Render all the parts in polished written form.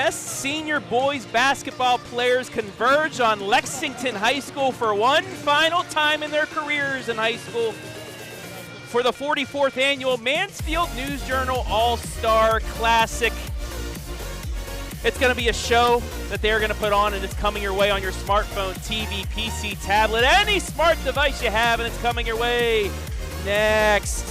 best senior boys basketball players converge on Lexington High School for one final time in their careers in high school for the 44th annual Mansfield News Journal All-Star Classic. It's going to be a show that they're going to put on, and it's coming your way on your smartphone, TV, PC, tablet, any smart device you have, and it's coming your way next.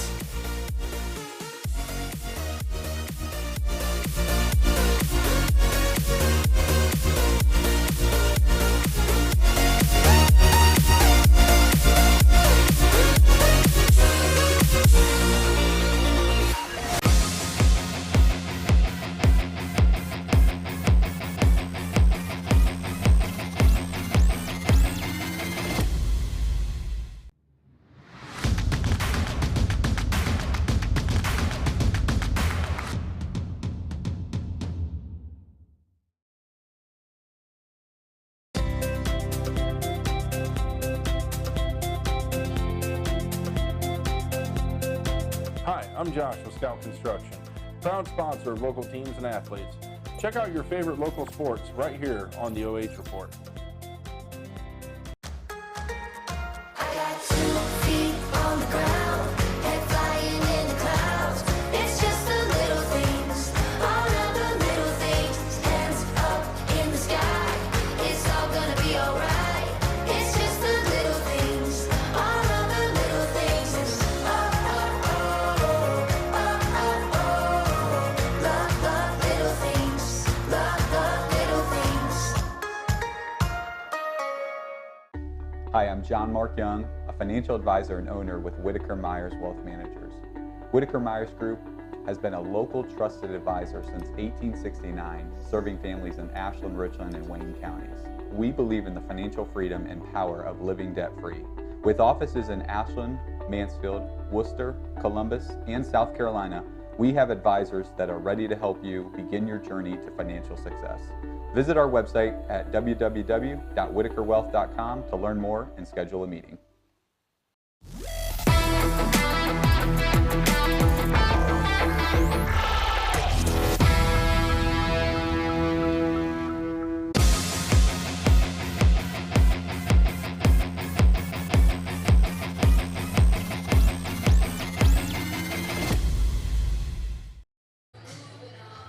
Hi, I'm Josh with Scout Construction, proud sponsor of local teams and athletes. Check out your favorite local sports right here on the OH Report. I got 2 feet on the ground, head flying in the clouds. It's just the little things, all of the little things. Hands up in the sky, it's all gonna be alright. It's just the little things, all of the little things. It's love the little things, love the little things. Hi, I'm John Mark Young, a financial advisor and owner with Whitaker-Myers Wealth Managers. Whitaker-Myers Group has been a local trusted advisor since 1869, serving families in Ashland, Richland, and Wayne counties. We believe in the financial freedom and power of living debt-free. With offices in Ashland, Mansfield, Worcester, Columbus, and South Carolina, we have advisors that are ready to help you begin your journey to financial success. Visit our website at www.whitakerwealth.com to learn more and schedule a meeting.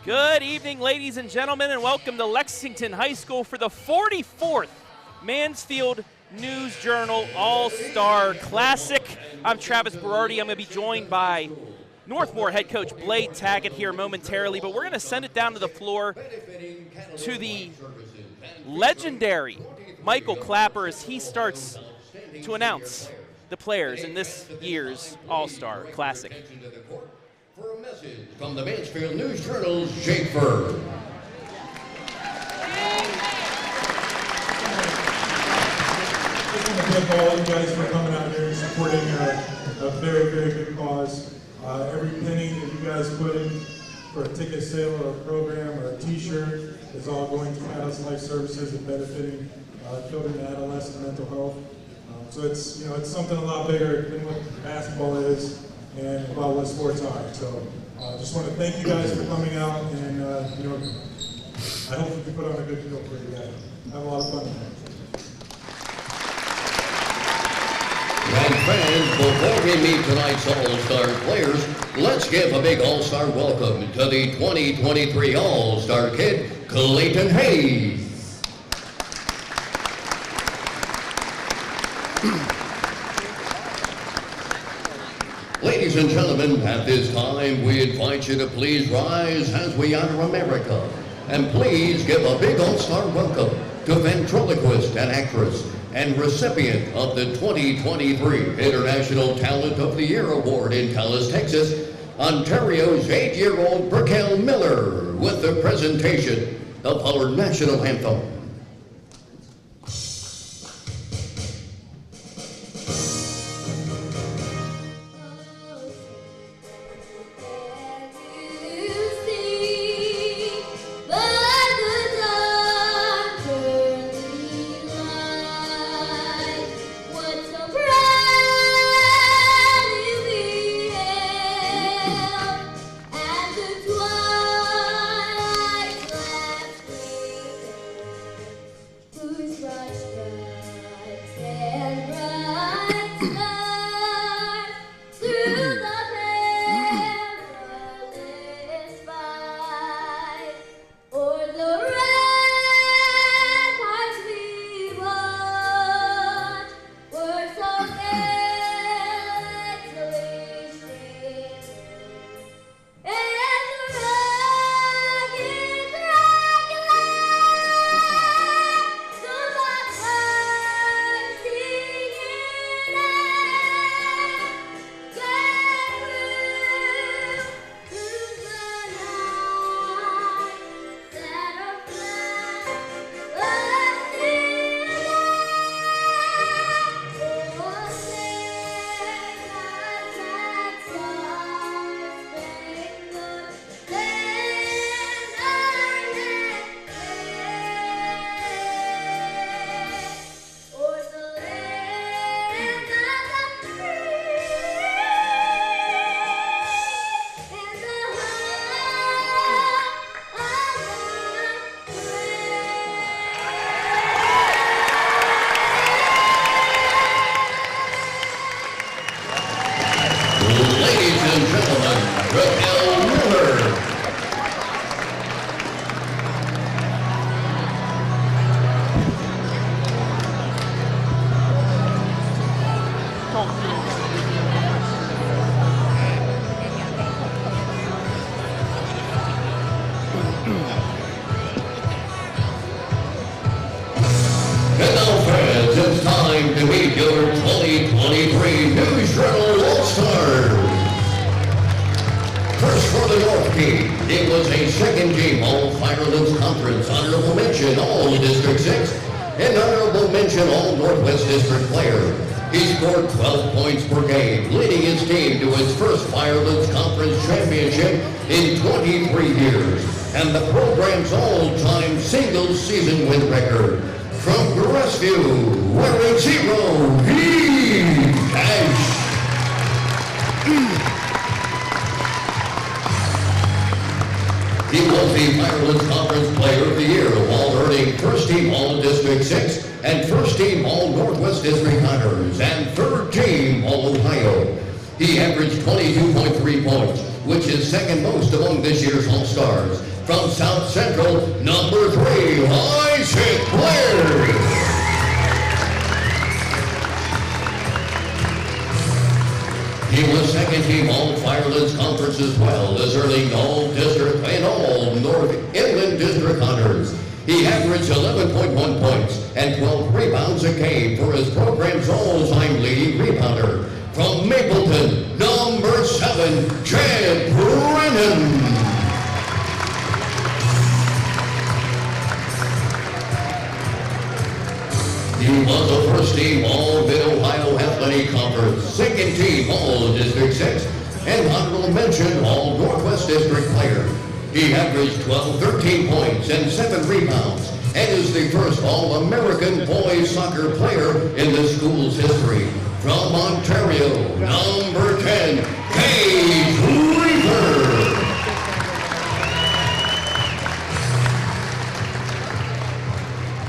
Good evening, ladies and gentlemen, and welcome to Lexington High School for the 44th Mansfield News Journal All-Star Classic. I'm Travis Berardi. I'm going to be joined by Northmore head coach Blade Taggett here momentarily, but we're going to send it down to the floor to the legendary Michael Clapper as he starts to announce the players in this year's All-Star Classic. For a message from the Mansfield News Journal's Jake Bird. I just want to thank all you guys for coming out here and supporting a very, very good cause. Every penny that you guys put in for a ticket sale or a program or a t-shirt is all going to Catalyst Life Services and benefiting children and adolescent mental health. So it's, it's something a lot bigger than what basketball is and about what sports are. So just want to thank you guys for coming out, and I hope we can put on a good show for you guys. Have a lot of fun tonight. And fans, before we meet tonight's All-Star players, let's give a big All-Star welcome to the 2023 All-Star kid, Clayton Hayes. Ladies and gentlemen, at this time, we invite you to please rise as we honor America. And please give a big all-star welcome to ventriloquist and actress and recipient of the 2023 International Talent of the Year Award in Dallas, Texas, Ontario's 8-year-old Brickell Miller, with the presentation of our national anthem. time to meet your 2023 News Journal All-Stars. First for the North team, it was a second-team All-Firelands Conference honorable mention All-District 6 and honorable mention All-Northwest District player. He scored 12 points per game, leading his team to its first Firelands Conference championship in 23 years, and the program's all-time single-season win record. From Crestview, wearing 0, he Cash. He was the Firelands Conference Player of the Year while earning First Team All-District 6 and First Team All-Northwest District Honors and Third Team All-Ohio. He averaged 22.3 points, which is second most among this year's All-Stars. From South Central, number 3, Isaac Blair. He was second team All-Firelands Conference as well as earning All-District and All-North Inland District honors. He averaged 11.1 points and 12 rebounds a game for his program's all-time leading rebounder. From Mapleton, number 7, Chad Brennan. He was a first-team All-Mid-Ohio Athletic Conference, second-team All-District 6, and honorable mention All-Northwest District player. He averaged 13 points and 7 rebounds, and is the first All-American boys soccer player in the school's history. From Ontario, number 10, Paige Weaver.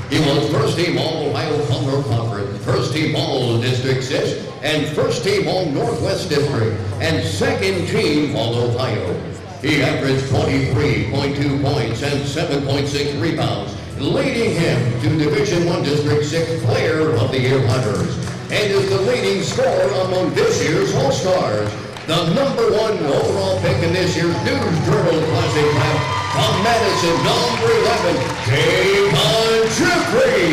He was First Team All-Ohio Congo Conference, First Team All-District 6, and First Team All-Northwest District, and Second Team All-Ohio. He averaged 23.2 points and 7.6 rebounds, leading him to Division I District 6 Player of the Year honors, and is the leading scorer among this year's All-Stars. The number 1 overall pick in this year's News Journal Classic draft. From Madison, number 11, Javon Jeffrey.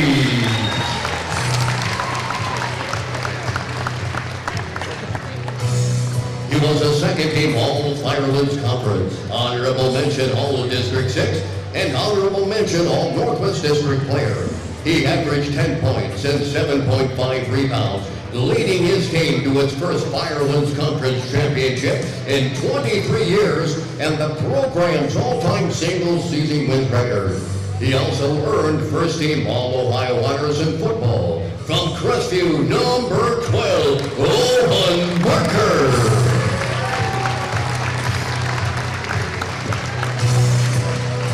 He was a second-team All-Firelands Conference, honorable mention All-District 6, and honorable mention All-Northwest District player. He averaged 10 points and 7.5 rebounds, leading his team to its first Firelands Conference championship in 23 years and the program's all-time single-season win record. He also earned first-team All-Ohio honors in football. From Crestview, number 12, Owen Parker.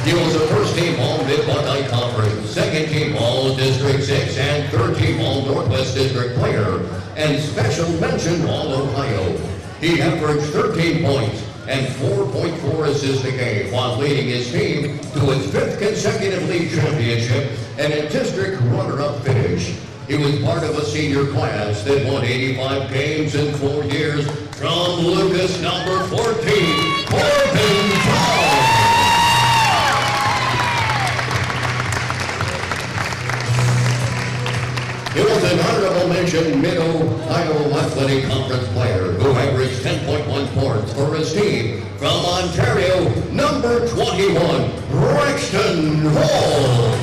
He was a first-team All-Mid-Buckeye Conference, second-team All-District 6, and third-team All-Northwest District player, and special mention All-Ohio. He averaged 13 points and 4.4 assists a game while leading his team to its 5th consecutive league championship and a district runner-up finish. He was part of a senior class that won 85 games in 4 years. From Lucas, number 14, Corbin Brown. He was an honorable mention Mid-Ohio Athletic Conference player who averaged 10.1 points for his team. From Ontario, number 21, Braxton Hall.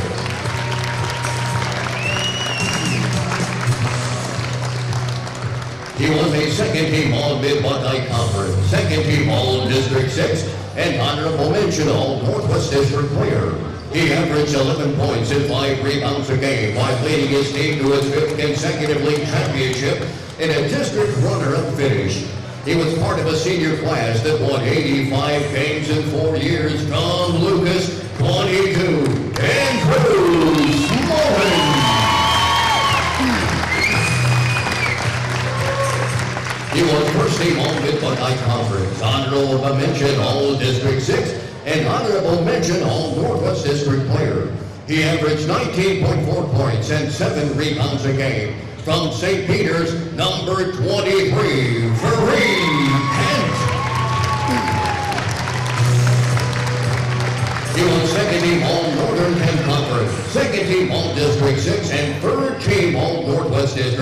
He was a second-team All-Mid-Buckeye Conference, second-team All-District 6, and honorable mention All-Northwest District player. He averaged 11 points and 5 rebounds a game while leading his team to its 5th consecutive league championship in a district runner-up finish. He was part of a senior class that won 85 games in 4 years. From Lucas, 22, Andrew Smallman. He was first team All-Mid-Buckeye Conference, honorable mention All-District 6, and honorable mention All-Northwest District player. He averaged 19.4 points and 7 rebounds a game. From St. Peter's, number 23, Fareed Kent. He was second team All-Northern 10 Conference, second team All-District 6, and third team All-Northwest District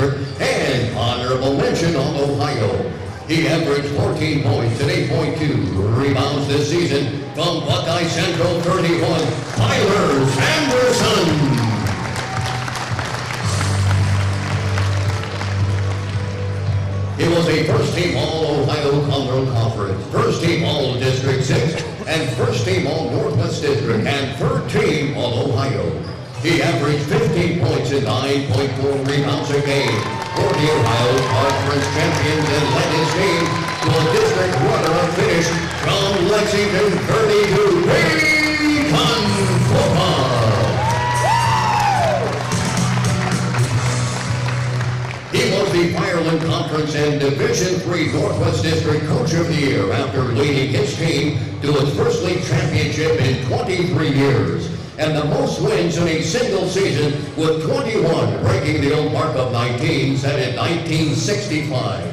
He averaged 14 points and 8.2 rebounds this season. From Buckeye Central 31, Tyler Sanderson. He was a first-team All-Ohio Cumberland Conference, first-team All-District 6, and first-team All-Northwest District, and third-team All-Ohio. He averaged 15 points and 9.4 rebounds a game for the Ohio Conference champions and led his team to a district runner-up finish from Lexington 32, Bacon football. He was the Ireland Conference and Division III Northwest District Coach of the Year after leading his team to its first league championship in 23 years. And the most wins in a single season with 21, breaking the old mark of 19 set in 1965.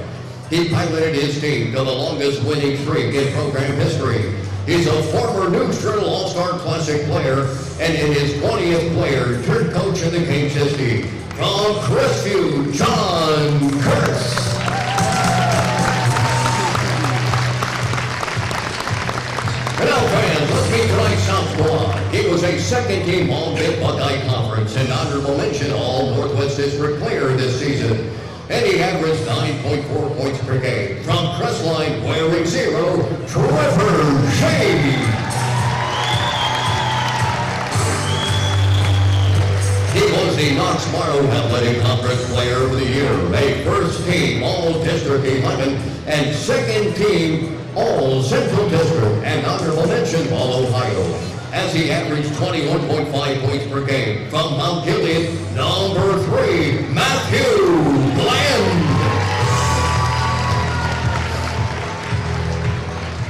He piloted his team to the longest winning streak in program history. He's a former News Journal All-Star Classic player and in his 20th player turned coach in the King's history. From Crestview, John Kurtz. And now, fans, let's meet tonight's South Squad. He was a second-team All-Mid-Buckeye Conference and honorable mention All-Northwest District player this season. And he averaged 9.4 points per game. From Crestline, wearing 0, Trevor Shea. He was the Knox-Morrow Athletic Conference Player of the Year, a first-team All-District 11 and second-team All-Central District and honorable mention All-Ohio, as he averaged 21.5 points per game. From Mount Gilead, number 3, Matthew Bland.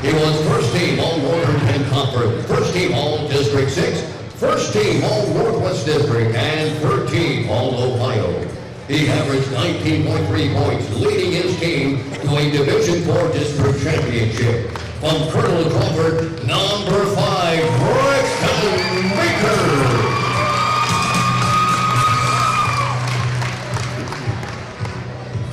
He was first-team All-Northern 10 Conference, first-team All-District 6, first-team All-Northwest District, and third-team All-Ohio. He averaged 19.3 points, leading his team to a Division IV District Championship. From Colonel Crawford, number 5, Braxton Baker.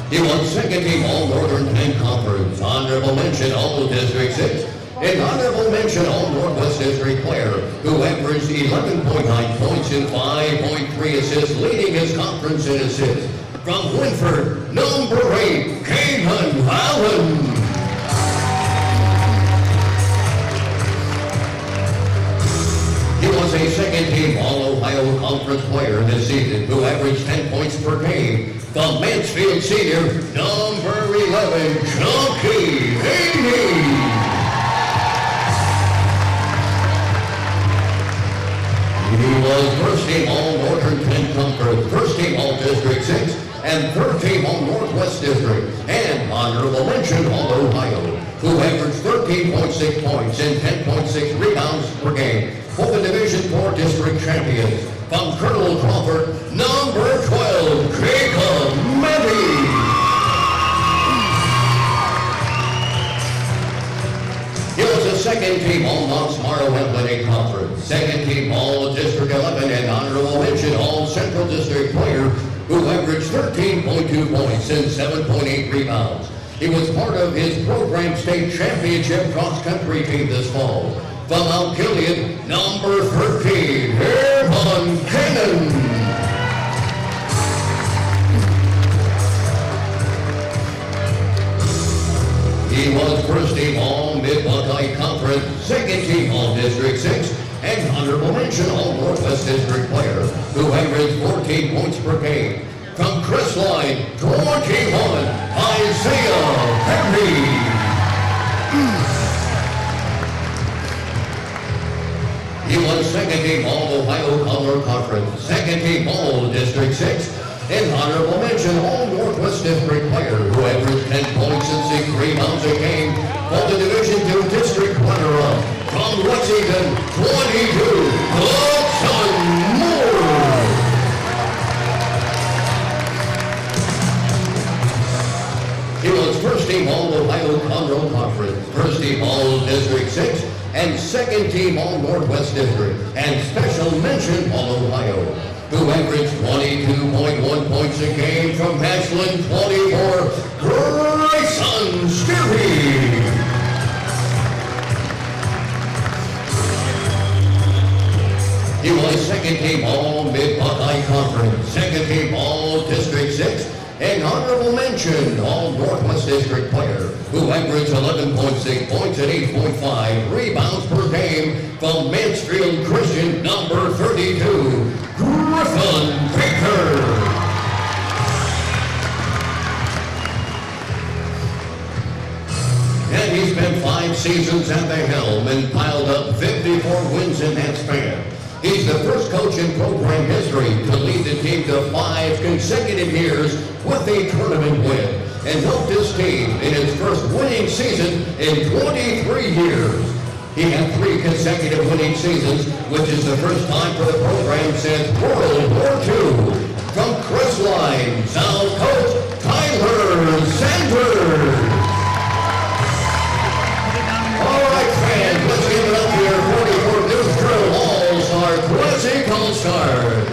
He won second-team All-Northern 10 Conference, honorable mention All-District 6, and honorable mention All-Northwest District player who averaged 11.9 points and 5.3 assists, leading his conference in assists. From Winford, number 8, Cayman Allen. He was a second-team All-Ohio Conference player this season who averaged 10 points per game. The Mansfield senior, number 11, Chunky Haney. He was first-team All-Northern 10 Conference, first-team All-District 6, and third-team All-Northwest District, and honorable mention All-Ohio, who averaged 13.6 points and 10.6 rebounds per game for the Division IV District champions. From Colonel Crawford, number 12, Jacob Mebby. He was a second-team All-Knox-Morrow Athletic Conference, second-team All-District 11, and honorable mention All-Central District player who averaged 13.2 points and 7.8 rebounds. He was part of his program state championship cross-country team this fall. From Mount Gilead, number 13, Herman Cannon. He was first-team All-Mid-Buckeye Conference, second-team All-District 6, and honorable mention All-Northwest District player who averaged 14 points per game. From Crestline, 21, Isaiah Perry. He was second-team All-Ohio Color Conference, second-team All-District 6, and honorable mention All-Northwest District player who averaged 10 points and 6 rebounds a game for the Division II District runner-up. From Lexington, 22, Hudson Moore. He was first-team All-Ohio Conroe Conference, first-team All-District 6, and second-team All-Northwest District, and special mention All-Ohio, who averaged 22.1 points a game. From Ashland, 24, Grayson Stevens. second team All Mid-Buckeye Conference, second team All District 6, and honorable mention All Northwest District player who averaged 11.6 points and 8.5 rebounds per game from Mansfield Christian number 32, Griffin Baker. And he spent 5 seasons at the helm and piled up 54 wins in that span. He's the first coach in program history to lead the team to 5 consecutive years with a tournament win and helped his team in its first winning season in 23 years. He had 3 consecutive winning seasons, which is the first time for the program since World War II. From Crestline, South Coach Tyler Sanders. All right, fans, let's give it up here. 44 News Drill All-Star Classic All-Stars.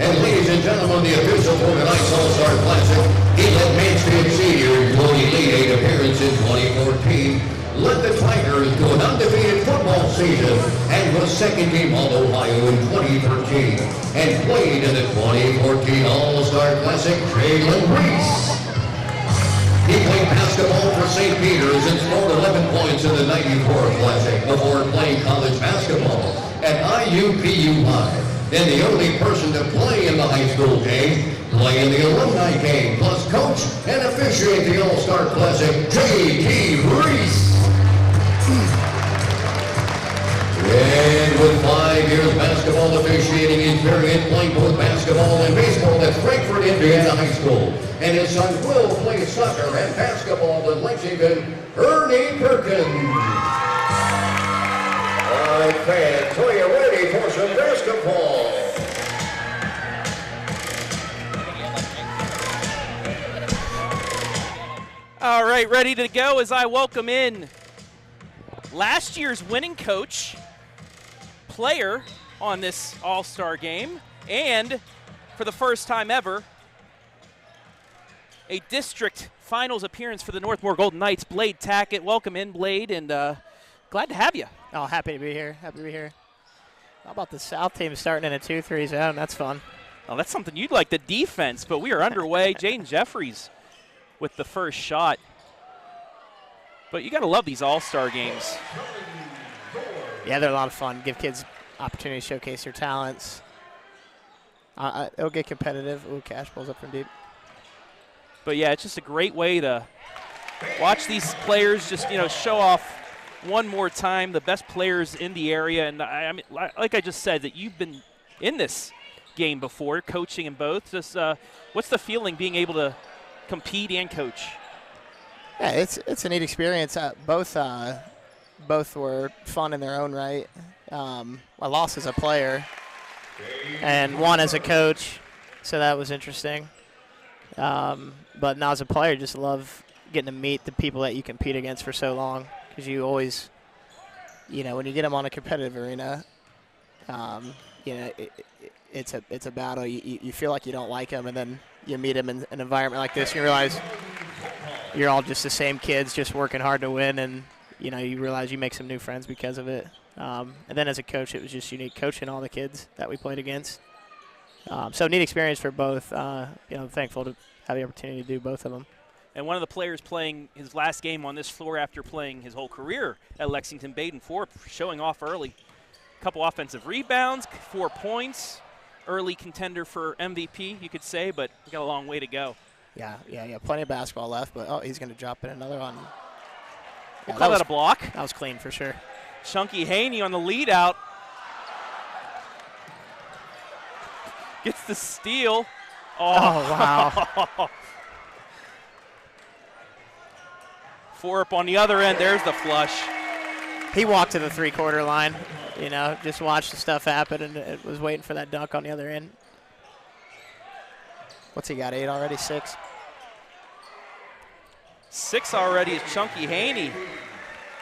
And ladies and gentlemen, the official for tonight's All-Star Classic, he led Mansfield Seniors to only lead 8 appearances in 2014, led the Tigers to an undefeated football season, and was second team All-Ohio in 2013, and played in the 2014 All-Star Classic, Jalen Reese. He played basketball for St. Peter's and scored 11 points in the 94 Classic before playing college basketball at IUPU High. And the only person to play in the high school game, play in the alumni game, plus coach and officiate the All-Star Classic, J.T. Reese. And with 5 years basketball officiating experience, playing both basketball and baseball at Frankfort, Indiana High School. And his son will play soccer and basketball in Lexington, Ernie Perkins. All right, fans, are you ready for some basketball? All right, ready to go as I welcome in last year's winning coach, player on this All-Star game, and for the first time ever, a district finals appearance for the Northmore Golden Knights, Blade Tackett. Welcome in, Blade, and glad to have you. Oh, happy to be here. Happy to be here. How about the South team starting in a 2-3 zone? That's fun. Oh, that's something you'd like, the defense, but we are underway. Jaden Jeffries with the first shot. But you got to love these All-Star games. Yeah, they're a lot of fun. Give kids opportunity to showcase their talents. It'll get competitive. Ooh, cash balls up from deep. But, yeah, it's just a great way to watch these players just, show off one more time, the best players in the area. And, I mean, like I just said, that you've been in this game before, coaching in both. Just what's the feeling being able to compete and coach? Yeah, it's a neat experience. Both were fun in their own right. I lost as a player and won as a coach, so that was interesting. But now as a player, just love getting to meet the people that you compete against for so long, because you always, when you get them on a competitive arena, it's a battle. You feel like you don't like them, and then you meet them in an environment like this, and you realize you're all just the same kids, just working hard to win, and you realize you make some new friends because of it. And then as a coach, it was just unique coaching all the kids that we played against. So neat experience for both. Thankful to have the opportunity to do both of them. And one of the players playing his last game on this floor after playing his whole career at Lexington, Baden Forbes, showing off early. A couple offensive rebounds, 4 points, early contender for MVP, you could say, but we got a long way to go. Yeah, plenty of basketball left, but he's going to drop in another one. We'll call that a block. That was clean for sure. Chunky Haney on the lead out. Gets the steal. Oh wow. 4 up on the other end. There's the flush. He walked to the three-quarter line, just watched the stuff happen, and it was waiting for that dunk on the other end. What's he got, 8 already, 6? 6 already is Chunky Haney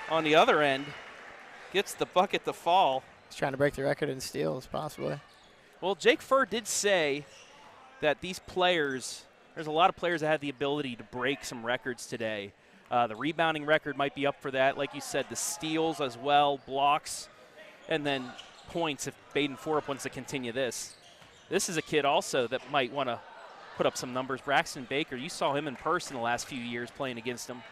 on the other end. Gets the bucket to fall. He's trying to break the record in steals, possibly. Well, Jake Furr did say that these players, there's a lot of players that have the ability to break some records today. The rebounding record might be up for that. Like you said, the steals as well, blocks. and then points if Baden Forup wants to continue this. This is a kid also that might want to put up some numbers. Braxton Baker, you saw him in person the last few years playing against him.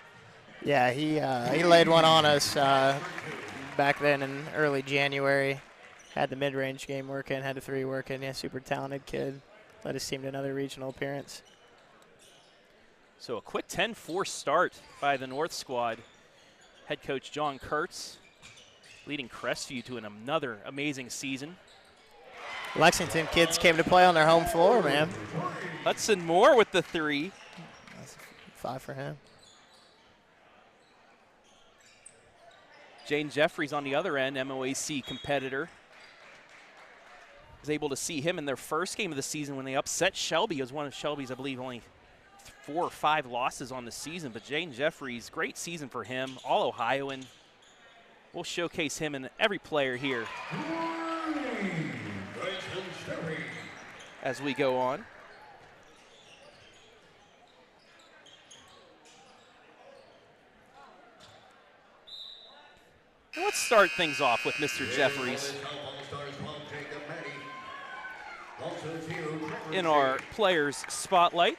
Yeah, he laid one on us back then in early January. Had the mid-range game working, had the 3 working. Yeah, super talented kid. Led his team to another regional appearance. So a quick 10-4 start by the North squad. Head coach John Kurtz leading Crestview to another amazing season. Lexington kids came to play on their home floor, man. Hudson Moore with the 3. That's 5 for him. Jane Jeffries on the other end, MOAC competitor. Was able to see him in their first game of the season when they upset Shelby. It was one of Shelby's, I believe, only 4 or 5 losses on the season. But Jane Jeffries, great season for him, all Ohioan. We'll showcase him and every player here as we go on. Let's start things off with Mr. Jeffries. In our players spotlight,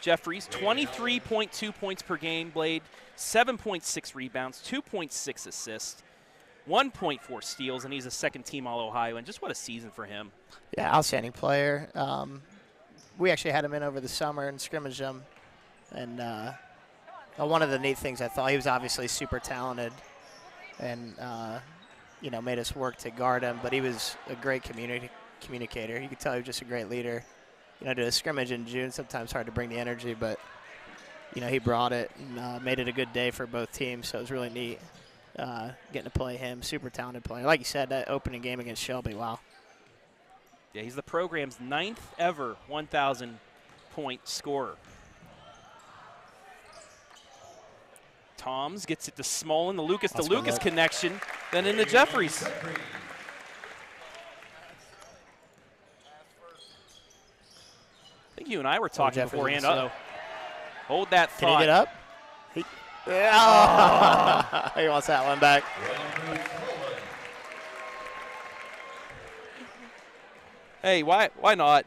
Jeffries, 23.2 points per game, Blade, 7.6 rebounds, 2.6 assists, 1.4 steals, and he's a second-team All-Ohio, and just what a season for him. Yeah, outstanding player. We actually had him in over the summer and scrimmaged him, and one of the neat things I thought, he was obviously super talented, and you know, made us work to guard him, but he was a great communicator. You could tell he was just a great leader. You know, to a scrimmage in June, sometimes hard to bring the energy, but, you know, he brought it and made it a good day for both teams, so it was really neat getting to play him. Super talented player. Like you said, that opening game against Shelby, wow. Yeah, he's the program's 9th ever 1,000-point scorer. Toms gets it to Smolin, the Lucas to Lucas connection, then into Jeffries. I think you and I were talking beforehand. Uh-oh. Hold that thought. Can he get up? Yeah. He wants that one back. Hey, why not?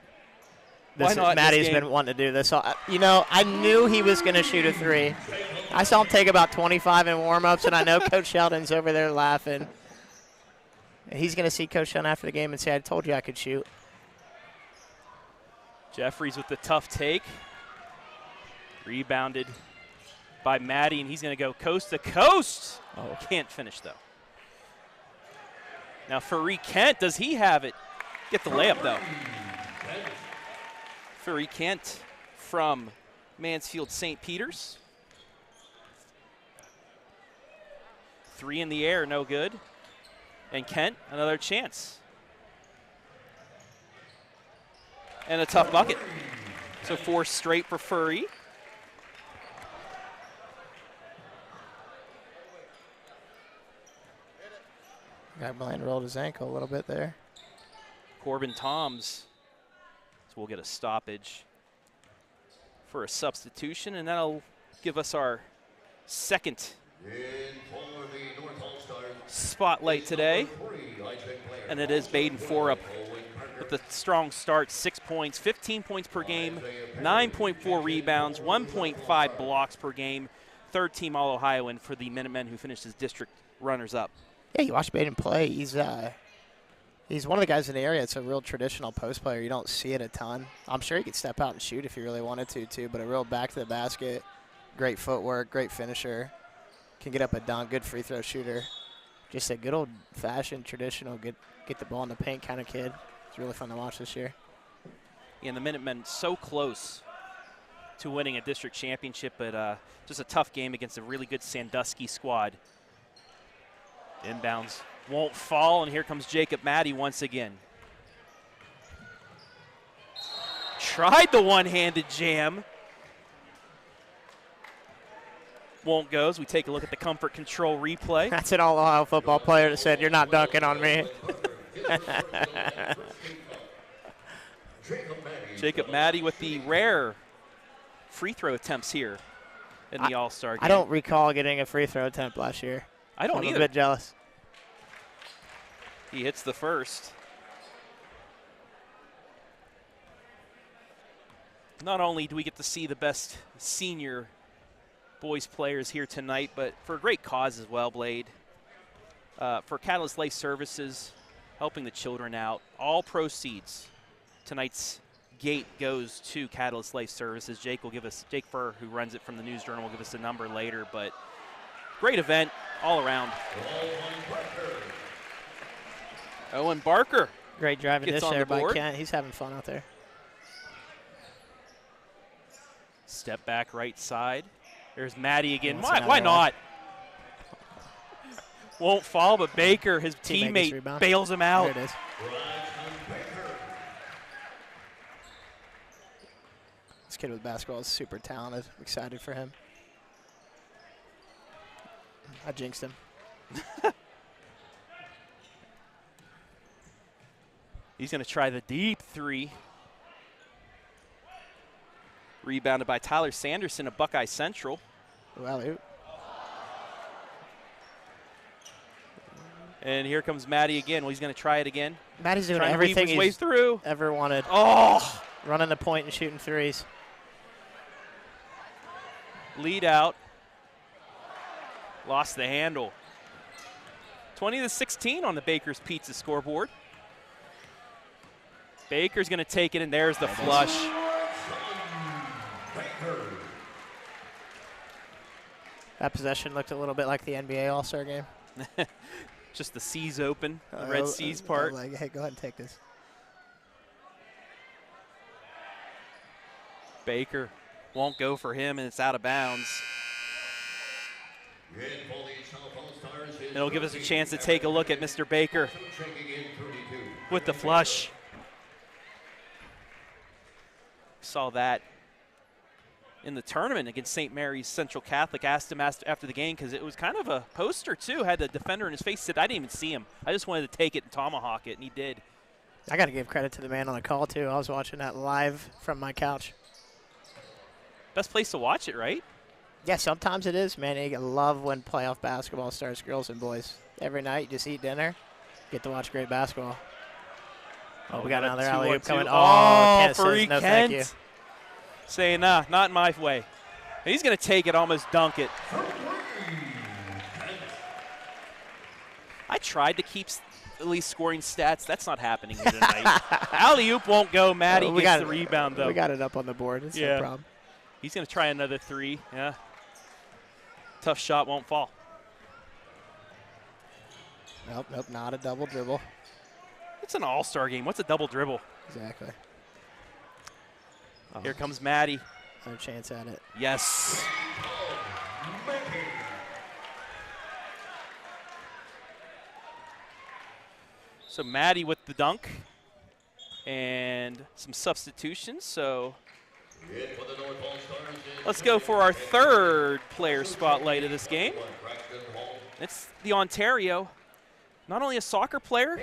Why not? Maddie's been wanting to do this. You know, I knew he was going to shoot a 3. I saw him take about 25 in warm-ups, and I know Coach Sheldon's over there laughing. And he's going to see Coach Sheldon after the game and say, I told you I could shoot. Jeffries with the tough take. Rebounded by Maddie, and he's going to go coast to coast. Oh, can't finish, though. Now, Fareed Kent, does he have it? Get the layup, though. Fareed Kent from Mansfield St. Peter's. 3 in the air, no good. And Kent, another chance. And a tough bucket. So 4 straight for Furry. Bland rolled his ankle a little bit there. Corbin Toms. So we'll get a stoppage for a substitution, and that'll give us our second spotlight today. And it is Baden Forup with a strong start, 6 points, 15 points per game, 9.4 rebounds, 1.5 blocks per game. Third-team All-Ohioan for the Minutemen, who finished as district runners-up. Yeah, you watch Baden play. He's one of the guys in the area that's a real traditional post player. You don't see it a ton. I'm sure he could step out and shoot if he really wanted to, too, but a real back to the basket, great footwork, great finisher, can get up a dunk, good free throw shooter. Just a good old-fashioned, traditional, get the ball in the paint kind of kid. It's really fun to watch this year. And the Minutemen so close to winning a district championship, but just a tough game against a really good Sandusky squad. Inbounds won't fall, and here comes Jacob Maddie once again. Tried the one-handed jam. Won't go as we take a look at the comfort control replay. That's an All-Ohio football player that said, you're not dunking on me. Jacob Maddie with the rare free throw attempts here in the All-Star game. I don't recall getting a free throw attempt last year. I don't I'm either. a bit jealous. He hits the first. Not only do we get to see the best senior boys players here tonight, but for a great cause as well, Blade. For Catalyst-Lay Services, helping the children out. All proceeds. Tonight's gate goes to Catalyst-Lay Services. Jake Furr, who runs it from the News Journal, will give us a number later, but great event all around. Owen Barker. Great driving Gets dish on there the by board. Kent. He's having fun out there. Step back right side. There's Maddie again. That's Why another not? Won't fall, but Baker, his Teammate gets teammate, rebound. bails him out. There it is. This kid with basketball is super talented. I'm excited for him. I jinxed him. He's going to try the deep three. Rebounded by Tyler Sanderson of Buckeye Central. Well, And here comes Maddie again. Well, he's going to try it again. Maddie's doing Trying to weave everything his way he's through. ever wanted. Oh! Running the point and shooting threes. Lead out. Lost the handle. 20-16 on the Baker's Pizza scoreboard. Baker's going to take it, and there's the flush. That possession looked a little bit like the NBA All-Star game. Just the C's open, the red C's part. Like, hey, go ahead and take this. Baker won't go for him, and it's out of bounds. It'll give us a chance to take a look at Mr. Baker with the flush. Saw that in the tournament against St. Mary's Central Catholic. Asked him after the game because it was kind of a poster, too. Had the defender in his face. Said, I didn't even see him. I just wanted to take it and tomahawk it, and he did. I got to give credit to the man on the call, too. I was watching that live from my couch. Best place to watch it, right? Yeah, sometimes it is, man. You love when playoff basketball starts, girls and boys. Every night, you just eat dinner, get to watch great basketball. Oh, we got another alley-oop coming. Oh, Kent says no thank you. Saying, nah, not my way. He's going to take it, almost dunk it. I tried to keep at least scoring stats. That's not happening here tonight. Alley-oop won't go. Maddie gets the rebound, though. We got it up on the board. It's no problem. He's going to try another three. Yeah. Tough shot, won't fall. Nope, not a double dribble. It's an all-star game. What's a double dribble? Exactly. Oh, Here comes Maddie. No chance at it. Yes. So Maddie with the dunk and some substitutions. So let's go for our third player spotlight of this game. It's the Ontario. Not only a soccer player,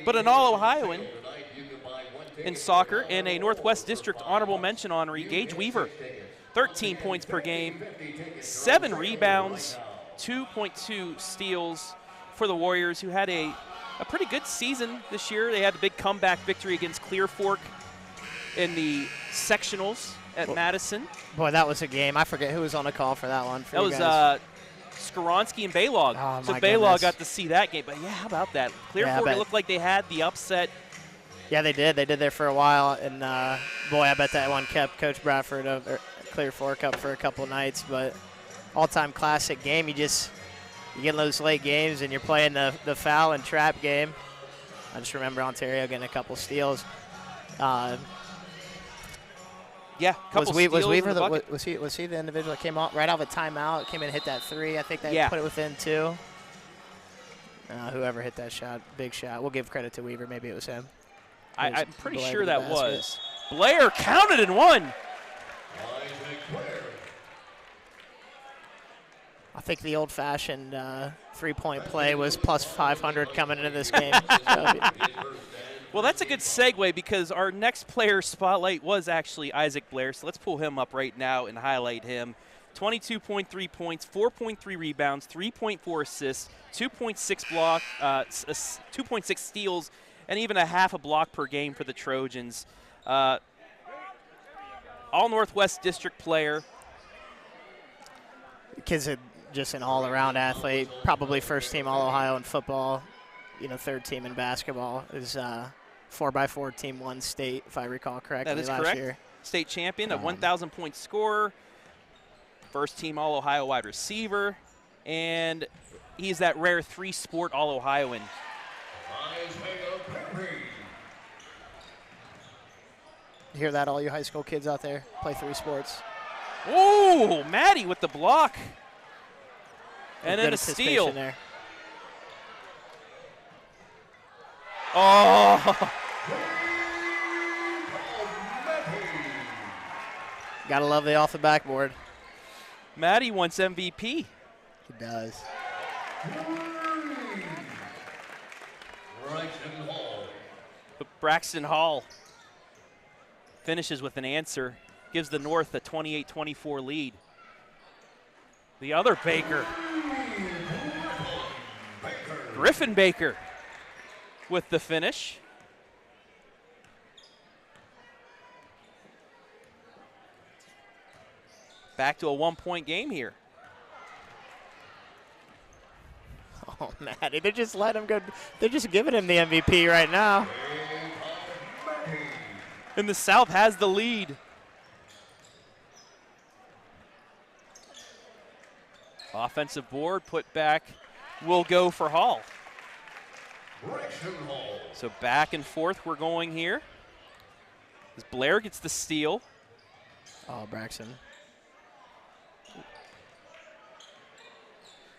but an All-Ohioan in soccer and a Northwest District honorable mention honoree, Gage Weaver. 13 points per game, 7 rebounds, 2.2 steals for the Warriors, who had a pretty good season this year. They had a big comeback victory against Clear Fork in the sectionals at Madison. Boy, that was a game. I forget who was on the call for that one. That was Skoronsky and Baylog. Oh, so my Baylog goodness. got to see that game. But, yeah, how about that? Clear Fork, it looked like they had the upset. Yeah, they did. They did there for a while. And, boy, I bet that one kept Coach Bradford of Clear Fork up for a couple of nights. But all-time classic game. You get in those late games and you're playing the foul and trap game. I just remember Ontario getting a couple steals. Yeah, was Weaver was he the individual that came out right out of a timeout, came in and hit that three? I think they put it within 2. Whoever hit that shot, big shot. We'll give credit to Weaver. Maybe it was him. I'm pretty sure that was. Blair counted and won. I think the old-fashioned three-point play was plus 500 coming into this game. Well, that's a good segue because our next player spotlight was actually Isaac Blair. So let's pull him up right now and highlight him. 22.3 points, 4.3 rebounds, 3.4 assists, 2.6 steals, and even a half a block per game for the Trojans. All Northwest District player. Kid's just an all-around athlete. Probably first team All-Ohio in football. Third team in basketball. Is 4x4 team won state, if I recall correctly. That is last correct. year. State champion, a 1,000-point scorer, first team All-Ohio wide receiver, and he's that rare three-sport All-Ohioan. You hear that, all you high school kids out there? Play 3 sports. Oh, Maddie with the block. And then Good a steal. anticipation there. Oh. Gotta love the off the backboard. Maddie wants MVP. He does. But Braxton Hall finishes with an answer, gives the North a 28-24 lead. The other Baker. Griffin Baker with the finish. Back to a 1-point game here. Oh, Maddie, they just let him go. They're just giving him the MVP right now. And the South has the lead. Offensive board put back will go for Hall. So back and forth we're going here. As Blair gets the steal. Oh, Braxton.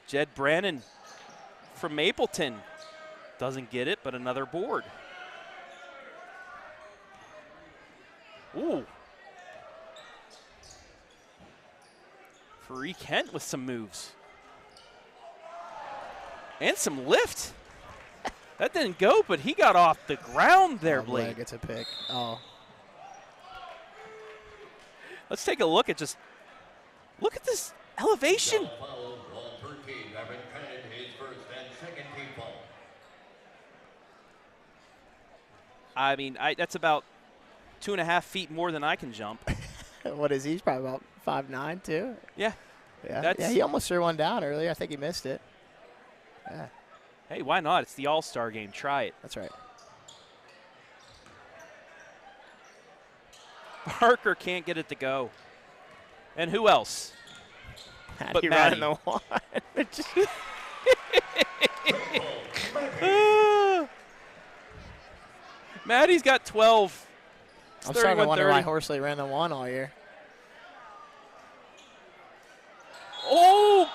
Jed Brannon from Mapleton doesn't get it, but another board. Ooh. Faree Kent with some moves. And some lift. That didn't go, but he got off the ground there, Blake. Gets a pick. Oh. Let's take a look at look at this elevation. I mean, that's about 2.5 feet more than I can jump. What is he? He's probably about 5'9", too. Yeah. Yeah, he almost threw one down earlier. I think he missed it. Yeah. Hey, why not? It's the All-Star game. Try it. That's right. Parker can't get it to go. And who else? But Maddie. Maddie. The one. Maddie's got 12. I'm starting to wonder why 31-30. Horsley ran the one all year. Oh!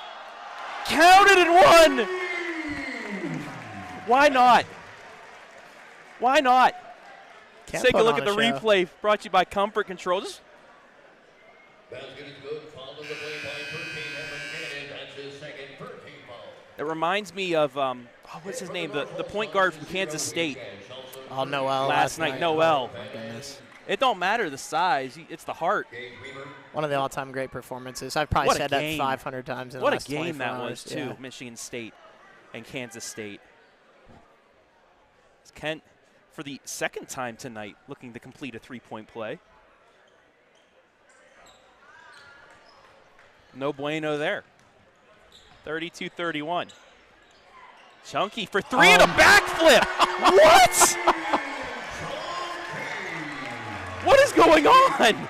Counted and won! Why not? Why not? Can't Take a put look on at the a show. replay brought to you by Comfort Control. Basket is good. Foul on the play by 13. Evan Kennedy. That's his second 13 foul. It reminds me of, what's his name? The point guard from Kansas State. Oh, Noel. Last night, Noel. Oh, my goodness. It don't matter the size. It's the heart. One of the all-time great performances. I've probably What a said that game. 500 times in the What last a game 24 that hours. was, too. Yeah. Michigan State and Kansas State. It's Kent, for the second time tonight, looking to complete a three-point play. No bueno there. 32-31. Chunky for three and a backflip. What? What is going on?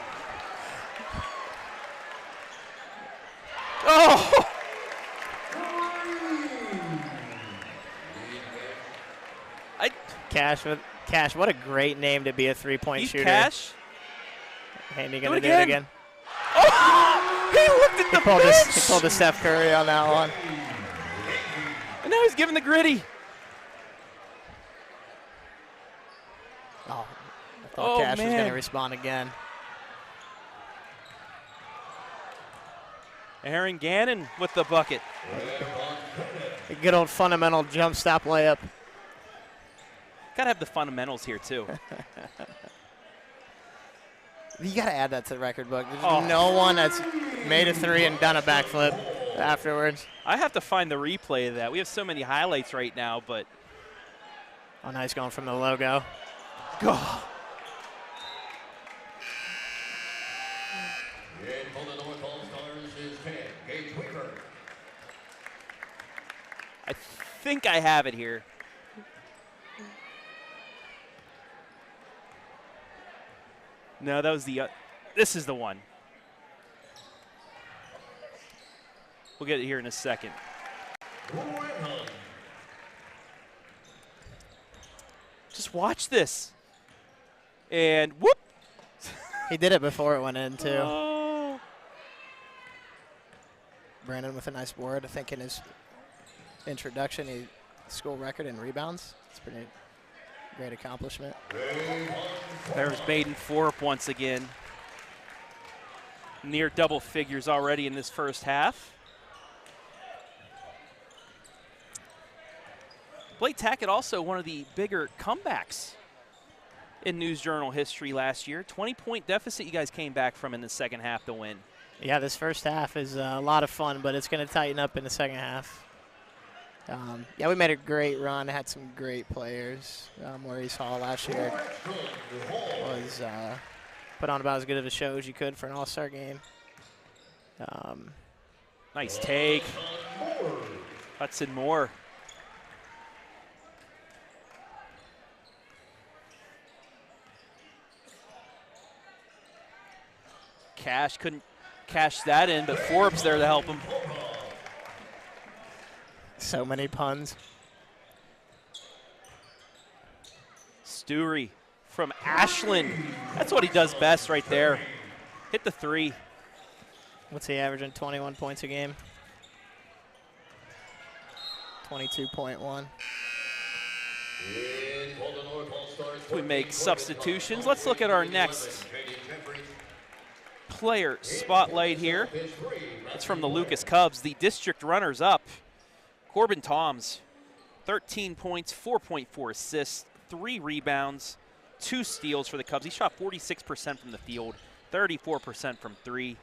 Oh! Cash, what a great name to be a three-point shooter. Cash. And you Do gonna it do it again. again? Oh! He looked at the bench. He pulled a Steph Curry on that one. And now he's giving the gritty. Oh, I thought Cash was man. going to respond again. Aaron Gannon with the bucket. A good old fundamental jump stop layup. Got to have the fundamentals here, too. You got to add that to the record book. There's Oh. no one that's made a three and done a backflip afterwards. I have to find the replay of that. We have so many highlights right now, but. Oh, nice going from the logo. Go. I think I have it here. No, that was the. This is the one. We'll get it here in a second. Just watch this. And whoop. He did it before it went in, too. Oh. Brandon with a nice board. I think in his introduction, he school record in rebounds. It's a pretty great accomplishment. There's Baden Forup once again. Near double figures already in this first half. Blake Tackett also one of the bigger comebacks in News Journal history last year. 20-point deficit you guys came back from in the second half to win. Yeah, this first half is a lot of fun, but it's going to tighten up in the second half. Yeah, we made a great run, had some great players. Maurice Hall last year was put on about as good of a show as you could for an all-star game. Nice take. Hudson Moore. Cash couldn't cash that in, but Forup's there to help him. So many puns. Stewry from Ashland. That's what he does best right there. Hit the three. What's he averaging? 21 points a game. 22.1. We make substitutions. Let's look at our next player spotlight here. It's from the Lucas Cubs, the district runners-up. Corbin Toms, 13 points, 4.4 assists, 3 rebounds, 2 steals for the Cubs. He shot 46% from the field, 34% from 3.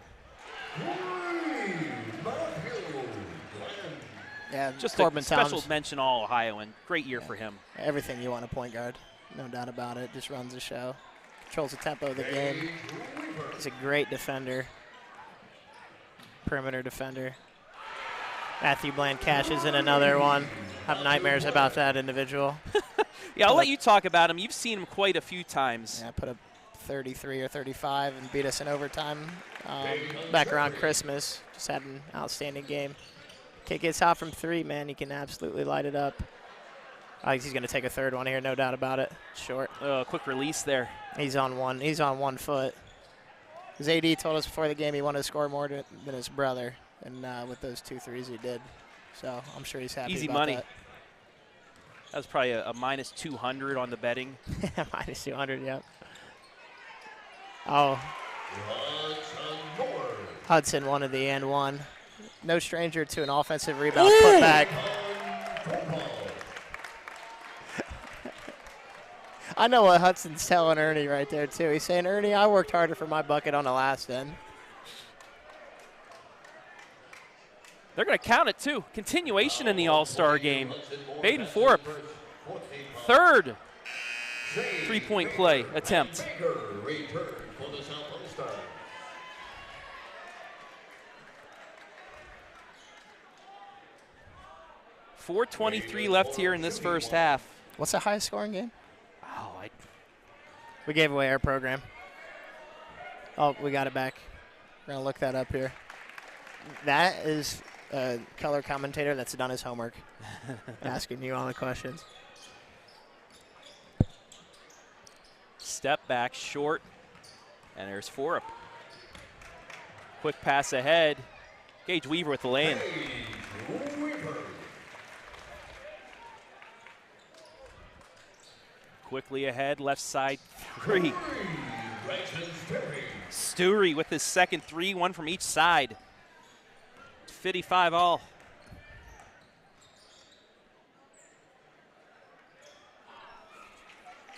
Yeah, Just Corbin a special Toms. mention all Ohioan. Great year for him. Everything you want a point guard, no doubt about it. Just runs the show, controls the tempo of the game. He's a great defender, perimeter defender. Matthew Bland cashes in another one. Have nightmares about that individual. Yeah, I'll let you talk about him. You've seen him quite a few times. Yeah, put up 33 or 35 and beat us in overtime back around Christmas. Just had an outstanding game. Kid gets hot from 3, man. He can absolutely light it up. I think he's going to take a third one here, no doubt about it. Short. Quick release there. He's on one. He's on 1 foot. His AD told us before the game he wanted to score more than his brother, and with those 2 threes he did. So I'm sure he's happy Easy about money. that. That was probably a minus 200 on the betting. Minus 200, yep. Oh. Hudson wanted the and one. No stranger to an offensive rebound put back. I know what Hudson's telling Ernie right there, too. He's saying, Ernie, I worked harder for my bucket on the last end. They're going to count it, too. Continuation in the All-Star game. Baden Forup, third three-point play attempt. 4:23 left here in this first half. What's the highest scoring game? Oh, We gave away our program. Oh, we got it back. We're going to look that up here. That is a color commentator that's done his homework, asking you all the questions. Step back, short, and there's Forup. Quick pass ahead. Gage Weaver with the lane. Quickly ahead, left side 3. Stewry with his second 3, one from each side. 55 all.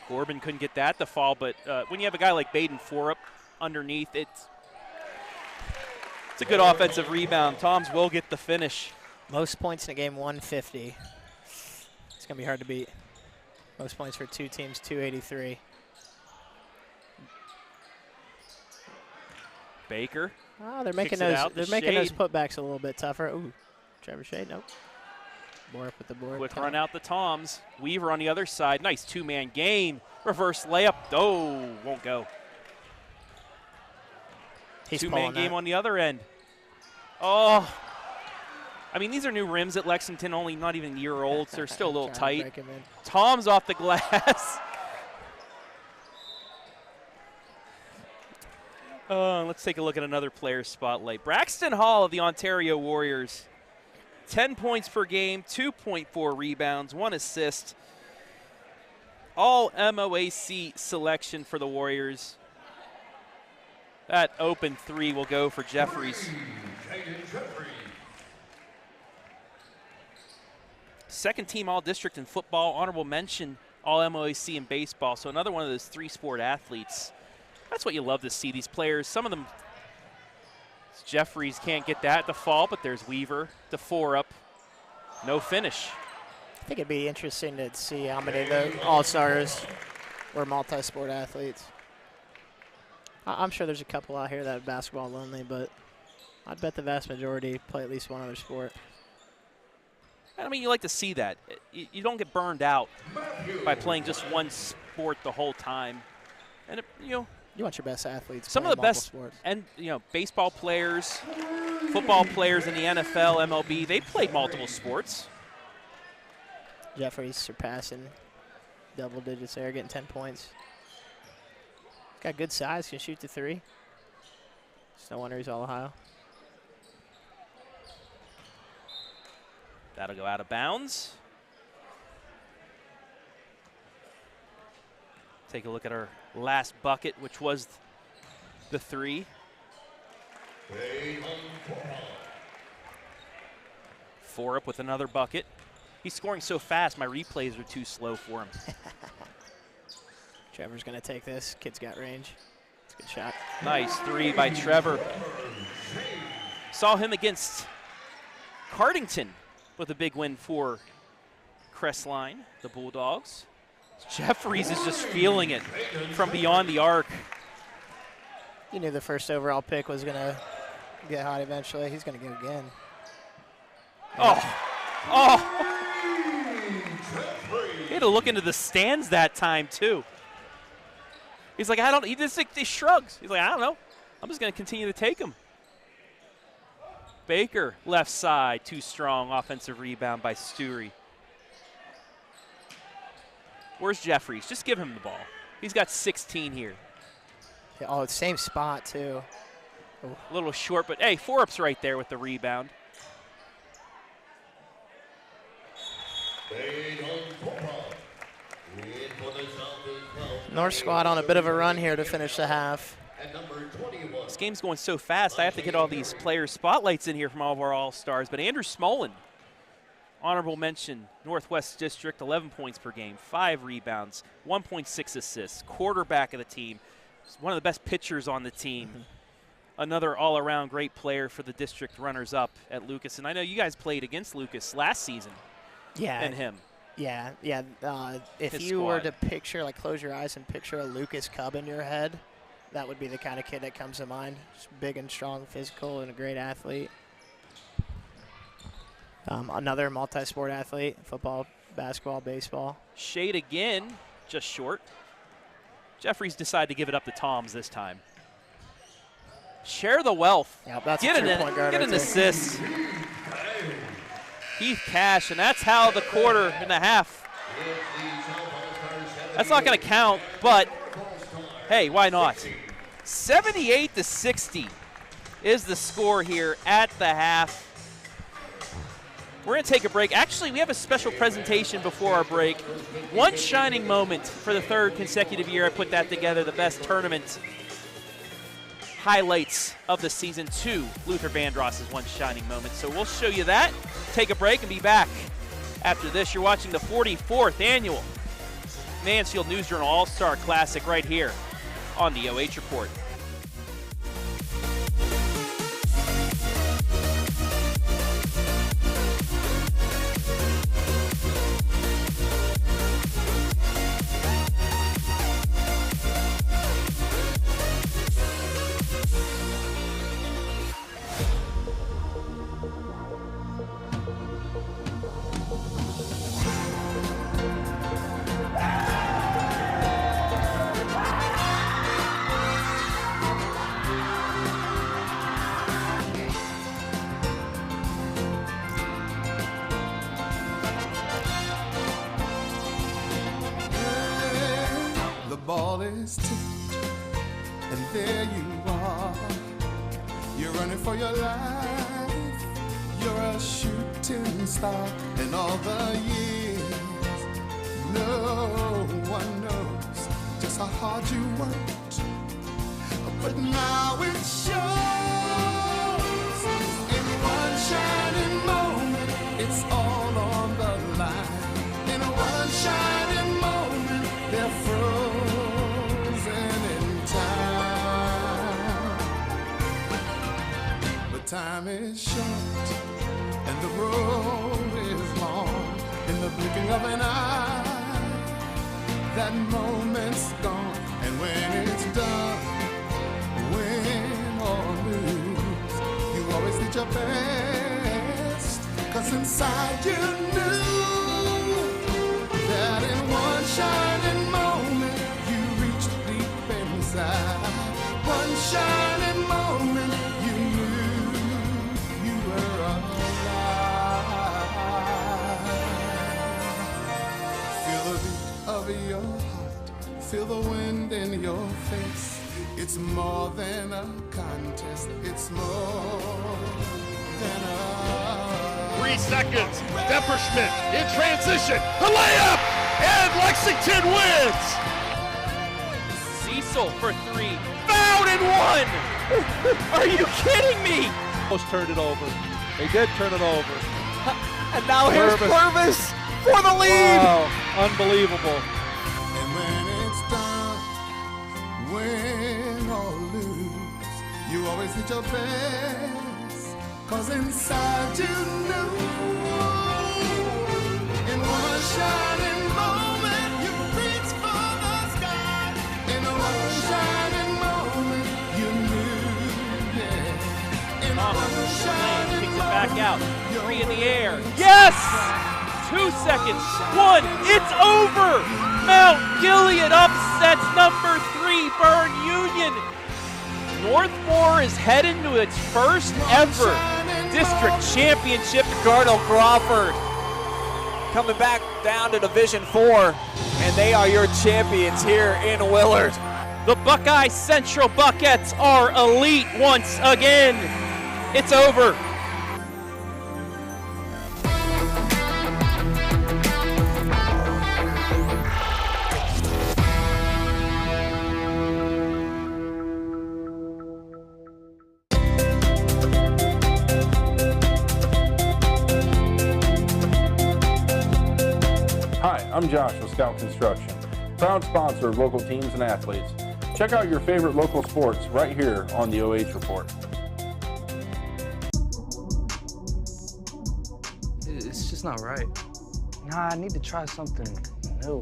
Corbin couldn't get that to fall, but when you have a guy like Baden Forup underneath, it's It's a good offensive rebound. Toms will get the finish. Most points in a game, 150. It's going to be hard to beat. Most points for two teams, 283. Baker. Oh, they're making Kicks it those. out, They're the making those shade. putbacks a little bit tougher. Ooh, Trevor Shade. Nope. More up with the board. Quick run out the Toms. Weaver on the other side. Nice two-man game. Reverse layup. Oh, won't go. He's Two-man pulling game that. on the other end. Oh. I mean, these are new rims at Lexington, only not even a year old, so they're still a little Trying to tight. break him in. Toms off the glass. Let's take a look at another player spotlight. Braxton Hall of the Ontario Warriors. 10 points per game, 2.4 rebounds, 1 assist. All MOAC selection for the Warriors. That open three will go for Jeffries. Second team All-District in football, honorable mention All-MOAC in baseball. So another one of those three-sport athletes. That's what you love to see, these players. Some of them, Jeffries can't get that to fall, but there's Weaver, the 4-up. No finish. I think it'd be interesting to see how many of the All-Stars were multi-sport athletes. I'm sure there's a couple out here that are basketball only, but I'd bet the vast majority play at least one other sport. I mean, you like to see that. You don't get burned out by playing just one sport the whole time. And, You want your best athletes some of playing the multiple best sports. and baseball players, football players in the NFL, MLB, they played multiple sports. Jeffries surpassing double digits there, getting 10 points. Got good size, can shoot the three. It's no wonder he's all Ohio. That'll go out of bounds. Take a look at our last bucket, which was the three. Four up with another bucket. He's scoring so fast, my replays are too slow for him. Trevor's going to take this. Kid's got range. It's a good shot. Nice three by Trevor. Saw him against Cardington with a big win for Crestline, the Bulldogs. Jeffries is just feeling it from beyond the arc. You knew the first overall pick was going to get hot eventually. He's going to go again. Oh. He had to look into the stands that time, too. He's like, I don't, he shrugs. He's like, I don't know. I'm just going to continue to take him. Baker, left side, too strong. Offensive rebound by Stewry. Where's Jeffries? Just give him the ball. He's got 16 here. Yeah, oh, it's same spot, too. A little short, but hey, 4-up's right there with the rebound. North squad on a bit of a run here to finish the half. This game's going so fast, I have to get all these player spotlights in here from all of our All-Stars. But Andrew Smolin, honorable mention, Northwest District, 11 points per game, 5 rebounds, 1.6 assists, quarterback of the team, one of the best pitchers on the team. Another all-around great player for the district runners-up at Lucas. And I know you guys played against Lucas last season and him. Yeah. If His you were squad. to picture, like close your eyes and picture a Lucas Cub in your head, that would be the kind of kid that comes to mind. Just big and strong, physical, and a great athlete. Another multi-sport athlete, football, basketball, baseball. Shade again, just short. Jeffries decided to give it up to Toms this time. Share the wealth. Yeah, that's Get a true point guard get right an there. assist. Heath Cash, and that's how the quarter and a half. That's not going to count, but hey, why not? 78-60 is the score here at the half. We're going to take a break. Actually, we have a special presentation before our break. One shining moment for the third consecutive year. I put that together, the best tournament highlights of the season. 2, Luther Vandross's one shining moment. So we'll show you that, take a break, and be back after this. You're watching the 44th annual Mansfield News Journal All-Star Classic right here on the OH Report. ball is tipped, and there you are. You're running for your life. You're a shooting star. In all the years, no one knows just how hard you worked. But now it shows. In one shining moment, it's all on the line. In one shining moment, they're frozen in time. But time is short, and the road is long. In the blinking of an eye, that moment's gone. And when it's done, win or lose, you always did your best. 'Cause inside you knew that in one shining moment you reached deep inside. One shining moment you knew you were alive. Feel the beat of your heart, feel the wind in your face. It's more than a contest, it's more than a 3 seconds, Depperschmidt in transition, the layup, and Lexington wins! Cecil for 3, fouled and one! Are you kidding me? Almost turned it over. They did turn it over. And now here's Purvis for the lead! Wow, unbelievable. And when it's done, win or lose, you always did your best. 'Cause inside you knew, in one shining moment you reached for the sky. In one shining moment you knew, yeah. In one shining Kicks it back out. moment, 3 in the air. Yes! 2 seconds. 1. It's over. Mount Gilead upsets number 3 Bern Union. Northmore is heading to its first ever district championship. Cardinal Crawford coming back down to Division 4, and they are your champions here in Willard. The Buckeye Central Buckettes are elite once again. It's over. Hi, I'm Josh with Scout Construction, proud sponsor of local teams and athletes. Check out your favorite local sports right here on the OH Report. It's just not right. Nah, I need to try something new.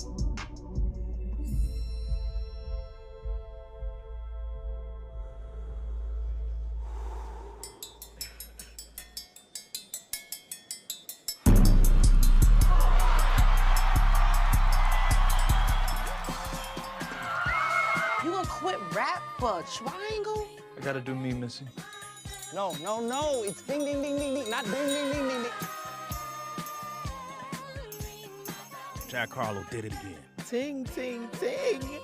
You gonna quit rap for a triangle? I gotta do me, Missy. No. It's ding, ding, ding, ding, ding, not ding, ding, ding, ding, ding. Jack Harlow did it again. Ting, ting, ting.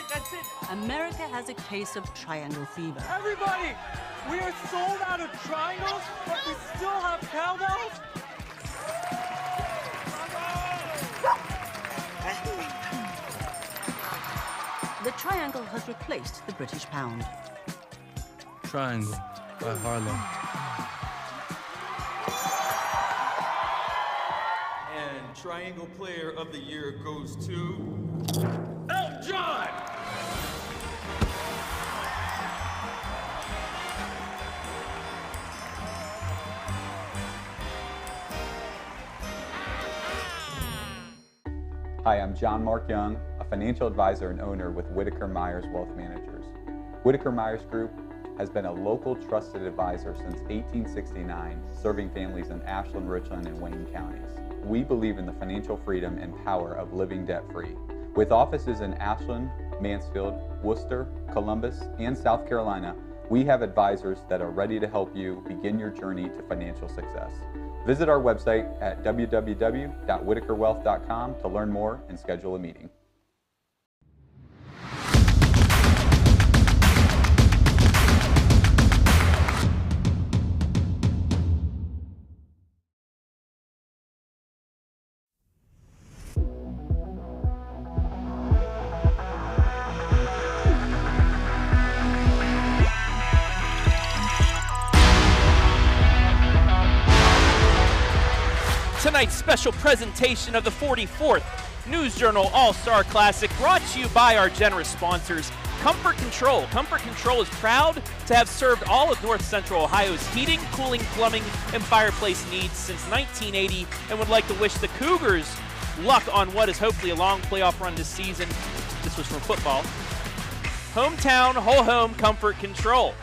That's it. America has a case of triangle fever. Everybody, we are sold out of triangles, but we still have cowbells. The triangle has replaced the British pound. Triangle by Harlow. And Triangle Player of the Year goes to Elton John! Hi, I'm John Mark Young, a financial advisor and owner with Whitaker-Myers Wealth Managers. Whitaker-Myers Group has been a local trusted advisor since 1869, serving families in Ashland, Richland, and Wayne counties. We believe in the financial freedom and power of living debt-free. With offices in Ashland, Mansfield, Worcester, Columbus, and South Carolina, We have advisors that are ready to help you begin your journey to financial success. Visit our website at www.whitakerwealth.com to learn more and schedule a meeting. Tonight's special presentation of the 44th News Journal All-Star Classic brought to you by our generous sponsors, Comfort Control. Comfort Control is proud to have served all of North Central Ohio's heating, cooling, plumbing, and fireplace needs since 1980 and would like to wish the Cougars luck on what is hopefully a long playoff run this season. This was from football. Hometown, whole home, Comfort Control.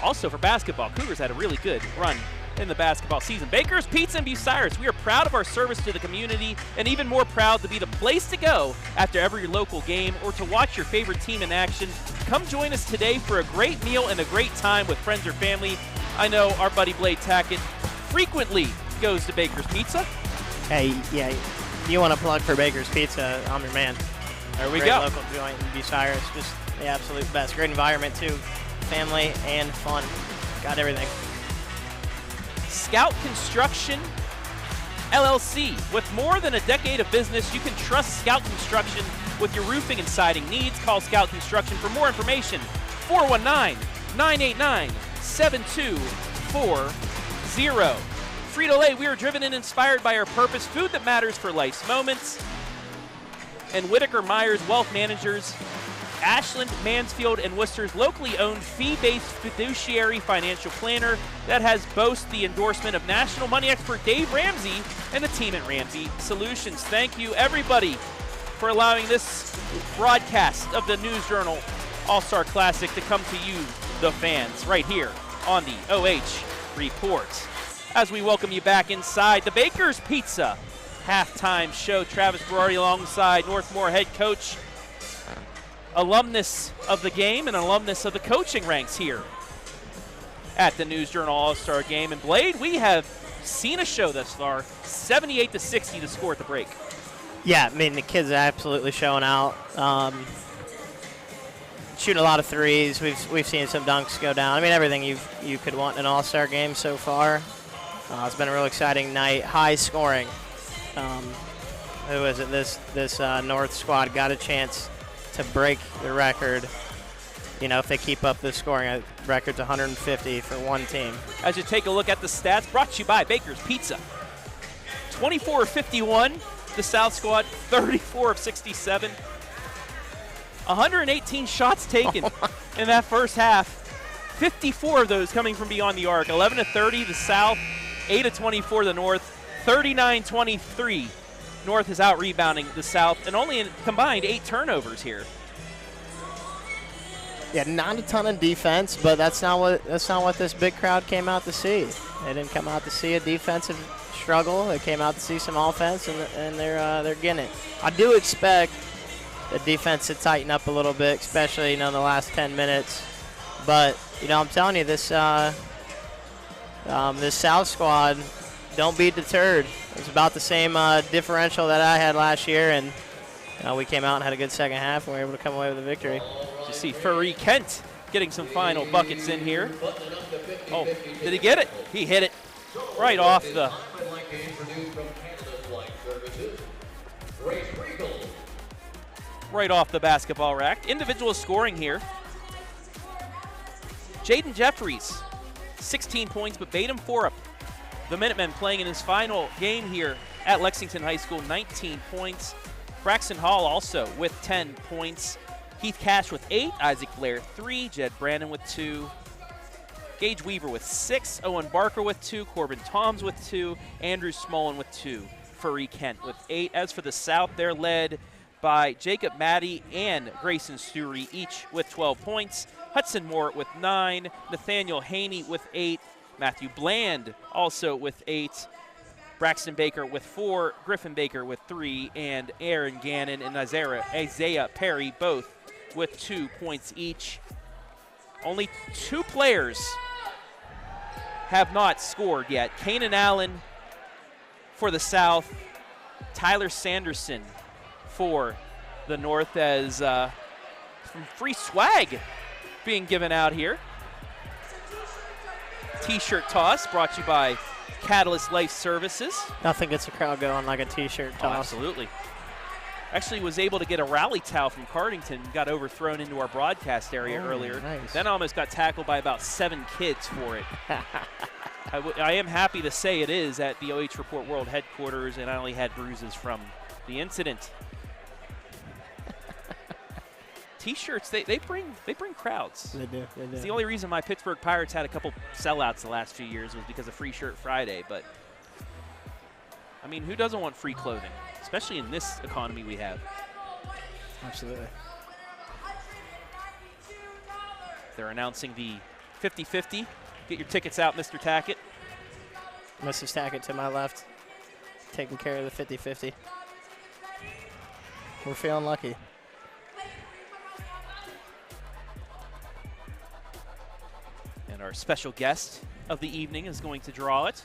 Also for basketball, Cougars had a really good run in the basketball season. Baker's Pizza and Bucyrus, we are proud of our service to the community and even more proud to be the place to go after every local game or to watch your favorite team in action. Come join us today for a great meal and a great time with friends or family. I know our buddy Blade Tackett frequently goes to Baker's Pizza. Hey, yeah, you want to plug for Baker's Pizza, I'm your man. There we Great go. Local joint in Bucyrus, just the absolute best. Great environment too, family and fun. Got everything. Scout Construction LLC. With more than a decade of business, you can trust Scout Construction with your roofing and siding needs. Call Scout Construction for more information. 419-989-7240. Frito-Lay, we are driven and inspired by our purpose, food that matters for life's moments. And Whitaker-Myers Wealth Managers, Ashland, Mansfield, and Worcester's locally owned fee-based fiduciary financial planner that has boasts the endorsement of national money expert Dave Ramsey and the team at Ramsey Solutions. Thank you, everybody, for allowing this broadcast of the News Journal All-Star Classic to come to you, the fans, right here on the OH Report. As we welcome you back inside the Baker's Pizza halftime show, Travis Berardi alongside Northmore head coach, alumnus of the game and alumnus of the coaching ranks here at the News Journal All-Star Game. And Blade, we have seen a show thus far, 78-60 to score at the break. Yeah, I mean, the kids are absolutely showing out. Shooting a lot of threes. We've seen some dunks go down. I mean, everything you could want in an All-Star game so far. It's been a real exciting night. High scoring. Who is it? This North squad got a chance to break the record. You know, if they keep up the scoring, record's 150 for one team. As you take a look at the stats, brought to you by Baker's Pizza. 24 of 51, the South squad, 34 of 67. 118 shots taken in that first half. 54 of those coming from beyond the arc. 11 of 30, the South. 8 of 24, the North. 39-23. North is out rebounding the South, and only in combined 8 turnovers here. Yeah, not a ton of defense, but that's not what this big crowd came out to see. They didn't come out to see a defensive struggle. They came out to see some offense, and they're getting it. I do expect the defense to tighten up a little bit, especially in the last 10 minutes. But I'm telling you, this South squad, don't be deterred. It's about the same differential that I had last year, and we came out and had a good second half, and we were able to come away with a victory. You see Furry Kent getting some final buckets in here. Oh, did he get it? He hit it right off the... right off the basketball rack. Individual scoring here. Jaden Jeffries, 16 points, but Baden Forup, the Minutemen, playing in his final game here at Lexington High School, 19 points. Braxton Hall also with 10 points. Heath Cash with 8, Isaac Blair 3, Jed Brandon with 2, Gage Weaver with 6, Owen Barker with 2, Corbin Toms with 2, Andrew Smolin with 2, Furry Kent with 8. As for the South, they're led by Jacob Maddie and Grayson Stewry, each with 12 points. Hudson Moore with 9, Nathaniel Haney with 8, Matthew Bland also with 8, Braxton Baker with 4, Griffin Baker with 3, and Aaron Gannon and Isaiah Perry both with 2 points each. Only 2 players have not scored yet. Kanan Allen for the South, Tyler Sanderson for the North, as some free swag being given out here. T-shirt toss brought to you by Catalyst Life Services. Nothing gets a crowd going like a T-shirt toss. Oh, absolutely. Actually was able to get a rally towel from Cardington, got overthrown into our broadcast area earlier. Nice. Then almost got tackled by about 7 kids for it. I am happy to say it is at the OH Report World headquarters, and I only had bruises from the incident. T-shirts, they bring crowds. They do. It's the only reason my Pittsburgh Pirates had a couple sellouts the last few years was because of Free Shirt Friday. But I mean, who doesn't want free clothing, especially in this economy we have? Absolutely. They're announcing the 50-50. Get your tickets out, Mr. Tackett. Mrs. Tackett to my left, taking care of the 50-50. We're feeling lucky. And our special guest of the evening is going to draw it.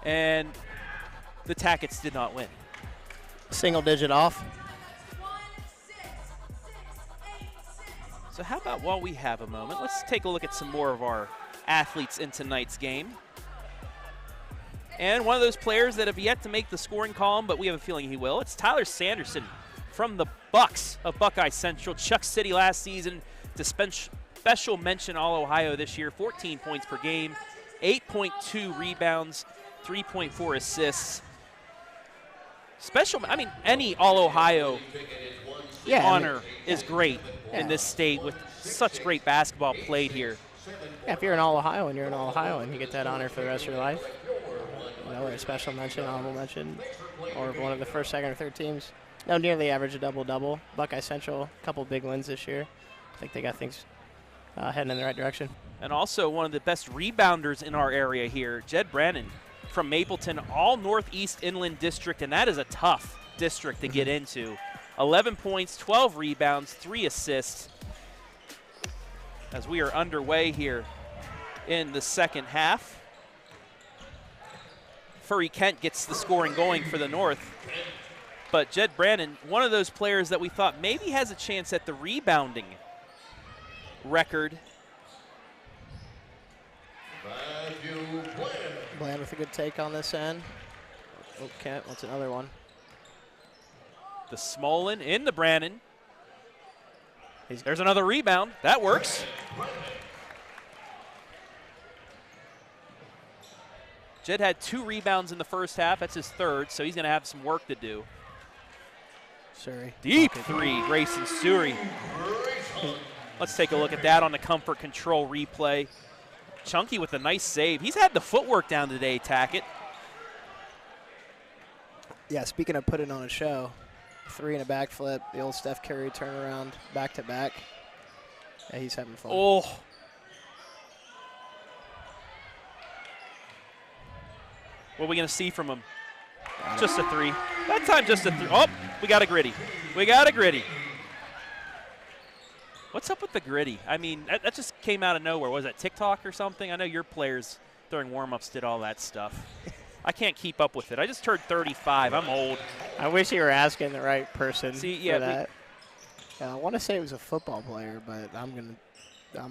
And the Tacketts did not win. Single digit off. So how about while we have a moment, let's take a look at some more of our athletes in tonight's game. And one of those players that have yet to make the scoring column, but we have a feeling he will. It's Tyler Sanderson from the Bucks of Buckeye Central. Chuck City last season to special mention All-Ohio this year. 14 points per game, 8.2 rebounds, 3.4 assists. I mean, any All-Ohio honor is great in this state with such great basketball played here. Yeah, if you're an All-Ohioan, you're an All-Ohioan. You get that honor for the rest of your life. You know, or a special mention, honorable mention, or one of the first, second, or third teams. No, nearly average a double-double. Buckeye Central, a couple big wins this year. I think they got things heading in the right direction. And also one of the best rebounders in our area here, Jed Brannon from Mapleton, all Northeast Inland District, and that is a tough district to get into. 11 points, 12 rebounds, 3 assists. As we are underway here in the second half. Furry Kent gets the scoring going for the North. But Jed Brannon, one of those players that we thought maybe has a chance at the rebounding record. Bland with a good take on this end. Oh, Kent wants another one. The Smolin in the Brannon. There's another rebound. That works. Jed had 2 rebounds in the first half. That's his third, so he's going to have some work to do. Surrey. Deep three, Grayson Surrey. Let's take a look at that on the comfort control replay. Chunky with a nice save. He's had the footwork down today, Tackett. Yeah, speaking of putting on a show, 3 and a backflip, the old Steph Curry turnaround, back-to-back. Yeah, he's having fun. Oh. What are we going to see from him? Just a 3. That time just a 3. Oh, we got a gritty. We got a gritty. What's up with the gritty? I mean, that just came out of nowhere. Was that TikTok or something? I know your players during warm-ups did all that stuff. I can't keep up with it. I just turned 35. I'm old. I wish you were asking the right person See, yeah, for that. I want to say it was a football player, but I'm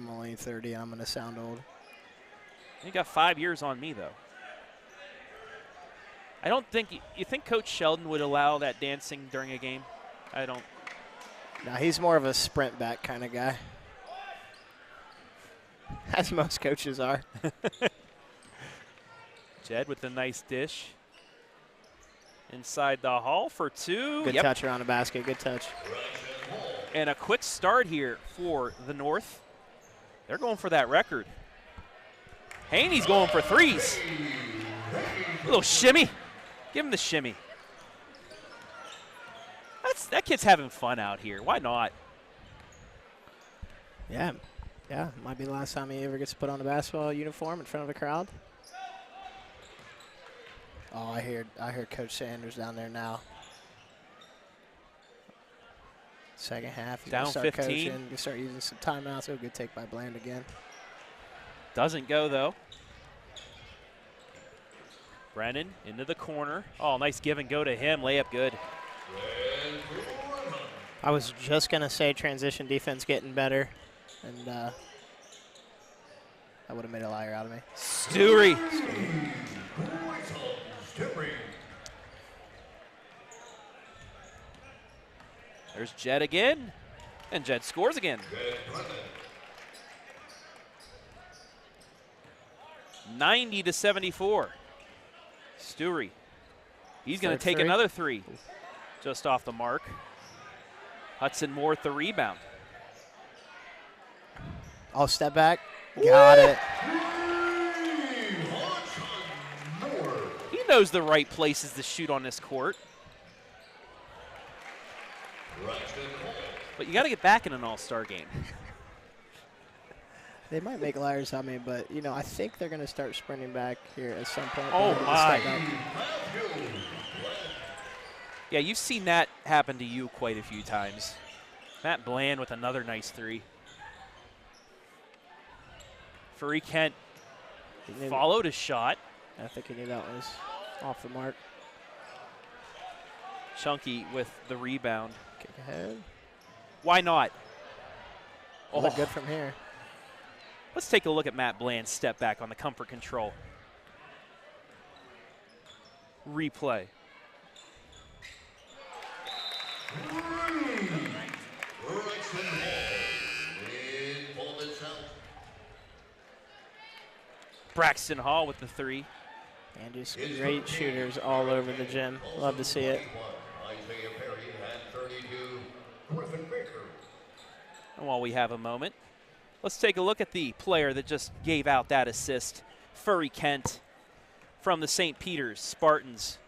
only 30 and I'm going to sound old. You got 5 years on me, though. I don't think – you think Coach Sheldon would allow that dancing during a game? I don't. No, he's more of a sprint back kind of guy. As most coaches are. Jed with the nice dish. Inside the hall for 2. Good touch around the basket. Good touch. And a quick start here for the North. They're going for that record. Haney's going for 3s. A little shimmy. Give him the shimmy. That kid's having fun out here. Why not? Yeah. Yeah, might be the last time he ever gets to put on a basketball uniform in front of a crowd. Oh, I hear Coach Sanders down there now. Second half, down start 15. Coaching, you start using some timeouts. It'll get taken by Bland again. Doesn't go though. Brennan into the corner. Oh, nice give and go to him. Layup good. I was just gonna say transition defense getting better, and that would have made a liar out of me. Stewry. There's Jed again, and Jed scores again. 90-74. Stewry. He's going to take another three. Just off the mark. Hudson Moore with the rebound. I'll step back. Got it. He knows the right places to shoot on this court. But you got to get back in an all-star game. They might make liars on me, but, you know, I think they're going to start sprinting back here at some point. Oh, my. Yeah, you've seen that happen to you quite a few times. Matt Bland with another nice three. Furry Kent followed his shot. I think he knew that was off the mark. Chunky with the rebound. Kick ahead. Why not? Look good from here. Let's take a look at Matt Bland's step back on the comfort control. Replay. Braxton Hall with the three. And just great shooters all over the gym. Love to see it. And while we have a moment, let's take a look at the player that just gave out that assist, Furry Kent from the St. Peter's Spartans.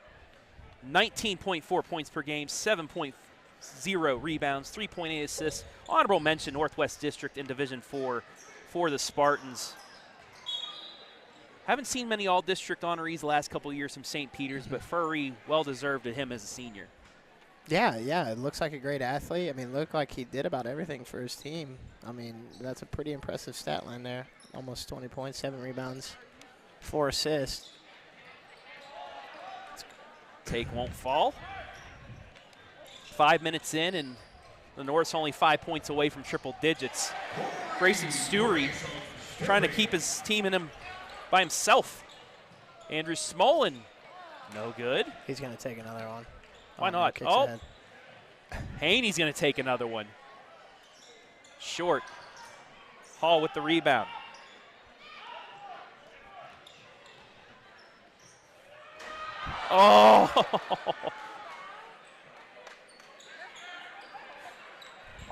19.4 points per game, 7.0 rebounds, 3.8 assists. Honorable mention, Northwest District in Division 4 for the Spartans. Haven't seen many all-district honorees the last couple of years from St. Peter's, but Furry, well-deserved to him as a senior. Yeah, it looks like a great athlete. I mean, looked like he did about everything for his team. I mean, that's a pretty impressive stat line there. Almost 20 points, 7 rebounds, 4 assists. Take won't fall. 5 minutes in, and the North's only 5 points away from triple digits. Grayson Stewry trying to keep his team in him by himself. Andrew Smolin, no good. He's going to take another one. Why not? Oh, Haney's going to take another one. Short. Hall with the rebound. Oh!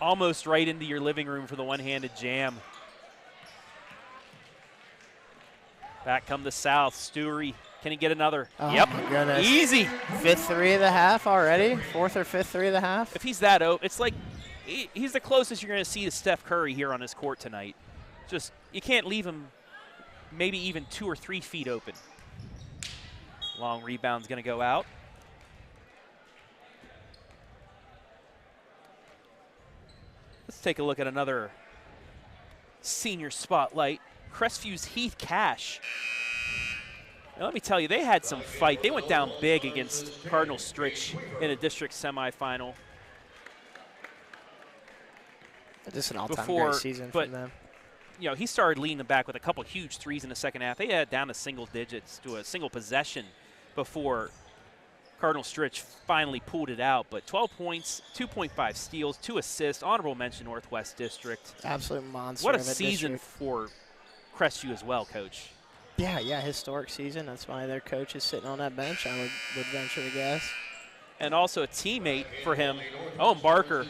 Almost right into your living room for the one-handed jam. Back come the South. Stewry. Can he get another? Oh, yep. My goodness. Easy. 5th three of the half already. 4th or 5th three of the half. If he's that open, it's like he's the closest you're going to see to Steph Curry here on his court tonight. Just, you can't leave him maybe even 2 or 3 feet open. Long rebound's going to go out. Let's take a look at another senior spotlight. Crestview's Heath Cash. Now, let me tell you, they had some fight. They went down big against Cardinal Stritch in a district semifinal. Just an all-time great season for them. You know, he started leading them back with a couple huge threes in the second half. They had down to single digits to a single possession before Cardinal Stritch finally pulled it out. But 12 points, 2.5 steals, 2 assists. Honorable mention, Northwest District. Absolute monster. What a season for Crestview as well, Coach. Yeah, historic season. That's why their coach is sitting on that bench, I would venture to guess. And also a teammate for him, Owen Barker.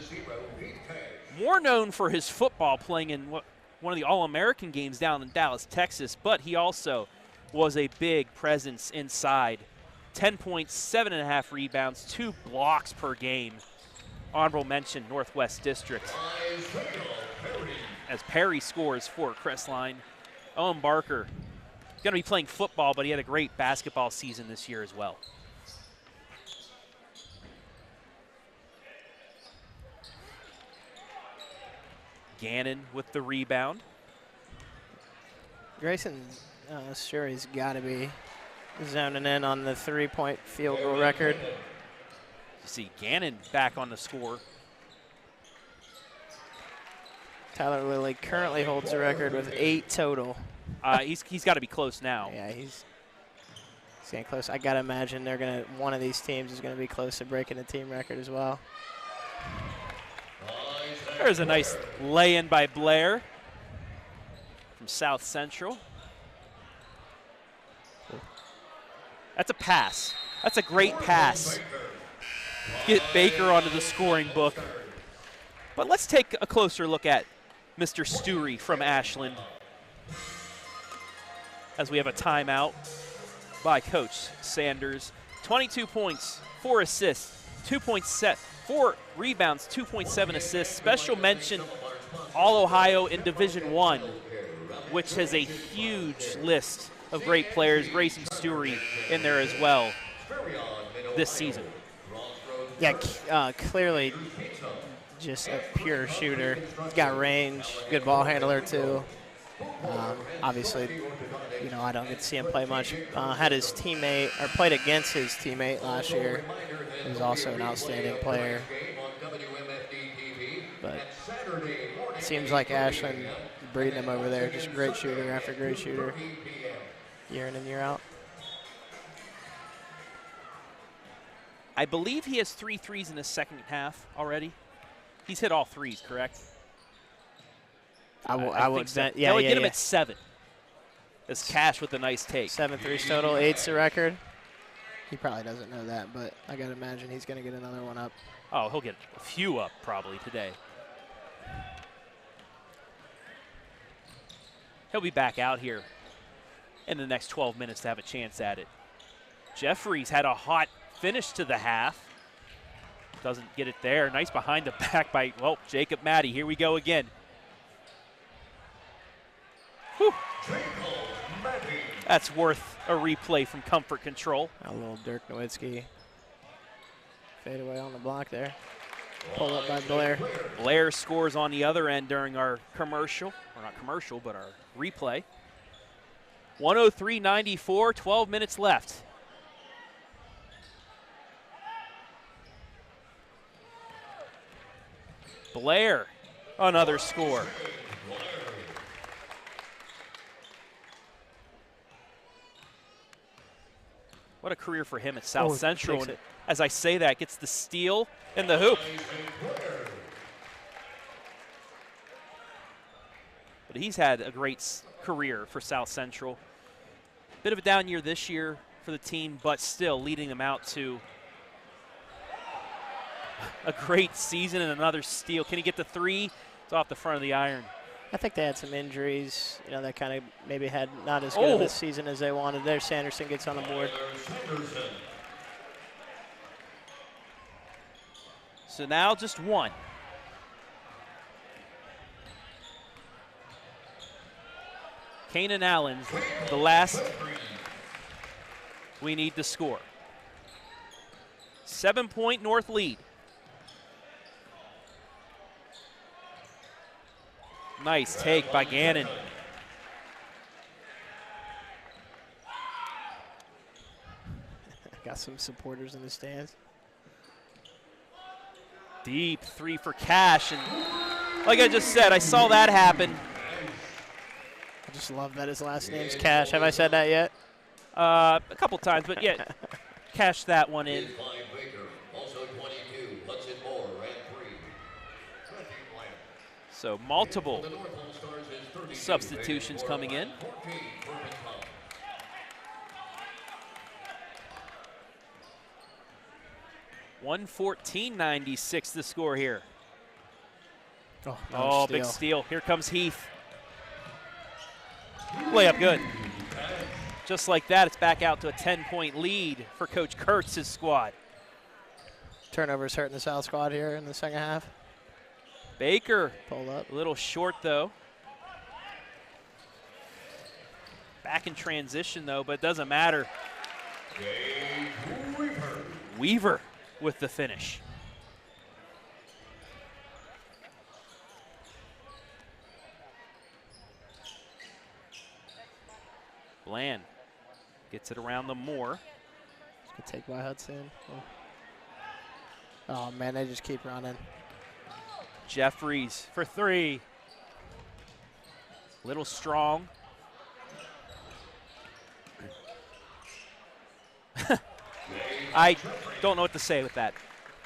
More known for his football playing in one of the All-American games down in Dallas, Texas, but he also was a big presence inside. 10 points, 7.5 rebounds, 2 blocks per game. Honorable mention, Northwest District. As Perry scores for Crestline. Owen Barker going to be playing football, but he had a great basketball season this year as well. Gannon with the rebound. Grayson sure he's got to be zoning in on the 3-point field goal record. You see Gannon back on the score. Tyler Lilly currently holds the record with 8 total. He's got to be close now. Yeah, he's getting close. I gotta imagine one of these teams is gonna be close to breaking the team record as well. There's a nice lay-in by Blair from South Central. That's a pass. That's a great pass. Get Baker onto the scoring book. But let's take a closer look at Mr. Stewry from Ashland as we have a timeout by Coach Sanders. 22 points, 4 assists, 4 rebounds, 2.7 assists. Special mention All-Ohio in Division I, which has a huge list of great players. Grayson Stewry in there as well this season. Yeah, clearly just a pure shooter. He's got range, good ball handler too. Obviously, you know, I don't get to see him play much. Had his teammate, or played against his teammate last year. He was also an outstanding player. But it seems like Ashland is breeding him over there. Just great shooter after great shooter, year in and year out. I believe he has 3 threes in the second half already. He's hit all threes, correct? I would so. bet. Yeah, that would yeah, get him yeah. at 7. It's Cash with a nice take. 7 threes total, 8's the record. He probably doesn't know that, but I gotta imagine he's gonna get another one up. Oh, he'll get a few up probably today. He'll be back out here in the next 12 minutes to have a chance at it. Jeffries had a hot finish to the half. Doesn't get it there. Nice behind the back by, well, Jacob Matty. Here we go again. Whew. That's worth a replay from Comfort Control. A little Dirk Nowitzki fade away on the block there. Pull up by Blair. Blair scores on the other end during our commercial, or not commercial, but our replay. 103-94, 12 minutes left. Blair, another score. What a career for him at South Central. And as I say that, gets the steal and the hoop. But he's had a great career for South Central. Bit of a down year this year for the team, but still leading them out to a great season and another steal. Can he get the 3? It's off the front of the iron. I think they had some injuries, you know, that kind of maybe had not as good of a season as they wanted. There, Sanderson gets on the board. So now just 1. Kanan Allen, the last we need to score. 7-point North lead. Nice take by Gannon. Got some supporters in the stands. Deep 3 for Cash. And like I just said, I saw that happen. I just love that his last name's Cash. Have I said that yet? A couple times, but yeah, cash that one in. So multiple substitutions coming in. $114.96 the score here. Oh, big steal. Here comes Heath. Layup good. Just like that, it's back out to a 10-point lead for Coach Kurtz's squad. Turnovers hurting the South squad here in the second half. Baker, pull up. A little short, though. Back in transition, though, but it doesn't matter. Weaver with the finish. Bland gets it around the Moore. Good take by Hudson. Oh, man, they just keep running. Jeffries for 3. Little strong. I don't know what to say with that.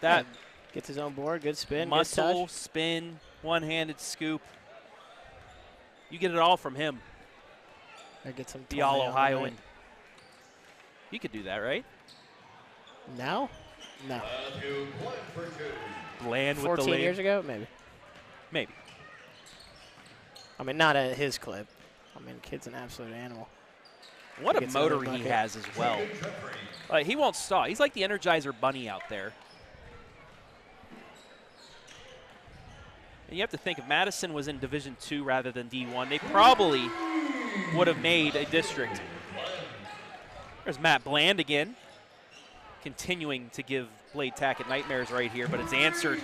That gets his own board, good spin, muscle, good touch. spin, one-handed scoop. You get it all from him. I get some the All-Ohioan. You could do that, right? Now? No. Bland with the 14 years ago, maybe. Maybe. I mean, not at his clip. I mean, kid's an absolute animal. What a motor he has as well. He won't stop. He's like the Energizer Bunny out there. And you have to think, if Madison was in Division II rather than D1, they probably would have made a district. There's Matt Bland again, continuing to give Blade Tackett nightmares right here, but it's answered.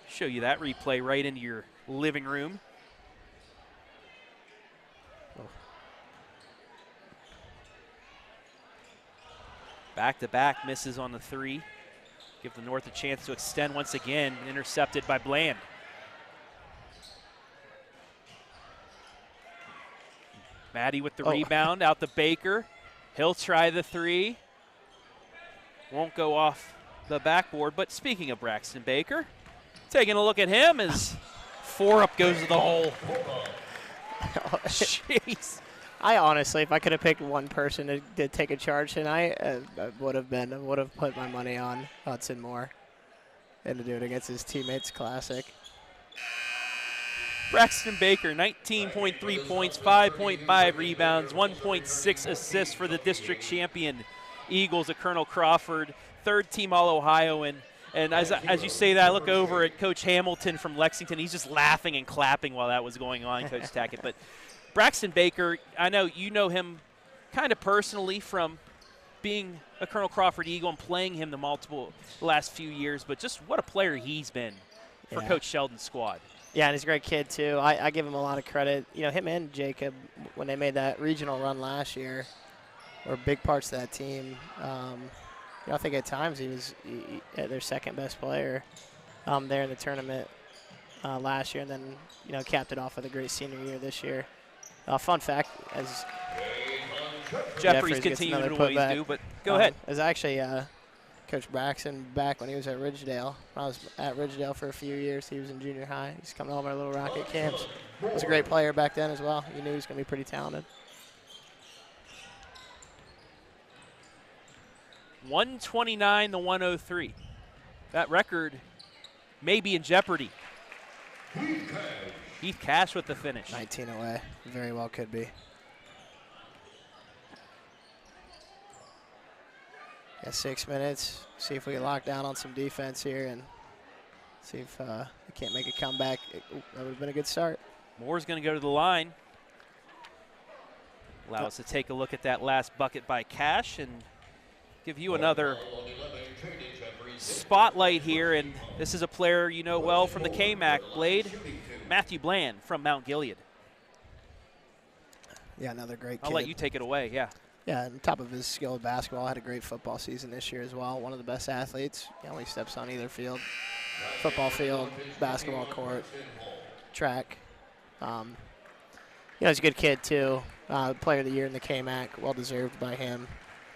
Show you that replay right into your living room. Back-to-back misses on the 3. Give the North a chance to extend once again, intercepted by Bland. Maddie with the rebound, out to Baker. He'll try the 3. Won't go off the backboard, but speaking of Braxton Baker, taking a look at him as 4 up goes to the hole. Jeez. I honestly, if I could have picked one person to take a charge tonight, I would have put my money on Hudson Moore and to do it against his teammates. Classic. Braxton Baker, 19.3 points, 5.5 rebounds, 1.6 assists for the district champion Eagles of Colonel Crawford, third-team All-Ohioan. And as you say that, I look over at Coach Hamilton from Lexington. He's just laughing and clapping while that was going on, Coach Tackett. But Braxton Baker, I know you know him kind of personally from being a Colonel Crawford Eagle and playing him the last few years, but just what a player he's been for Coach Sheldon's squad. Yeah, and he's a great kid, too. I give him a lot of credit. You know, him and Jacob, when they made that regional run last year, were big parts of that team. I think at times he was their second-best player there in the tournament last year, and then, capped it off with a great senior year this year. Fun fact, as Jeffries continuing to do what he's do, but go ahead. As actually Coach Braxton back when he was at Ridgedale. When I was at Ridgedale for a few years, he was in junior high. He's coming to all of our little Rocket camps. He was a great player back then as well. You knew he was going to be pretty talented. 129 to 103. That record may be in jeopardy. Heath Cash with the finish. 19 away. Very well could be. Yeah, 6 minutes. See if we can lock down on some defense here and see if we can't make a comeback. That would have been a good start. Moore's going to go to the line. Allow us to take a look at that last bucket by Cash and give you another spotlight here. And this is a player you know well from the K-Mac, Blade, Matthew Bland from Mount Gilead. Yeah, another great kid. I'll let you take it away, yeah. Yeah, on top of his skill of basketball, had a great football season this year as well. One of the best athletes. He steps on either field. Football field, basketball court, track. He's a good kid, too. Player of the year in the K-Mac, well-deserved by him.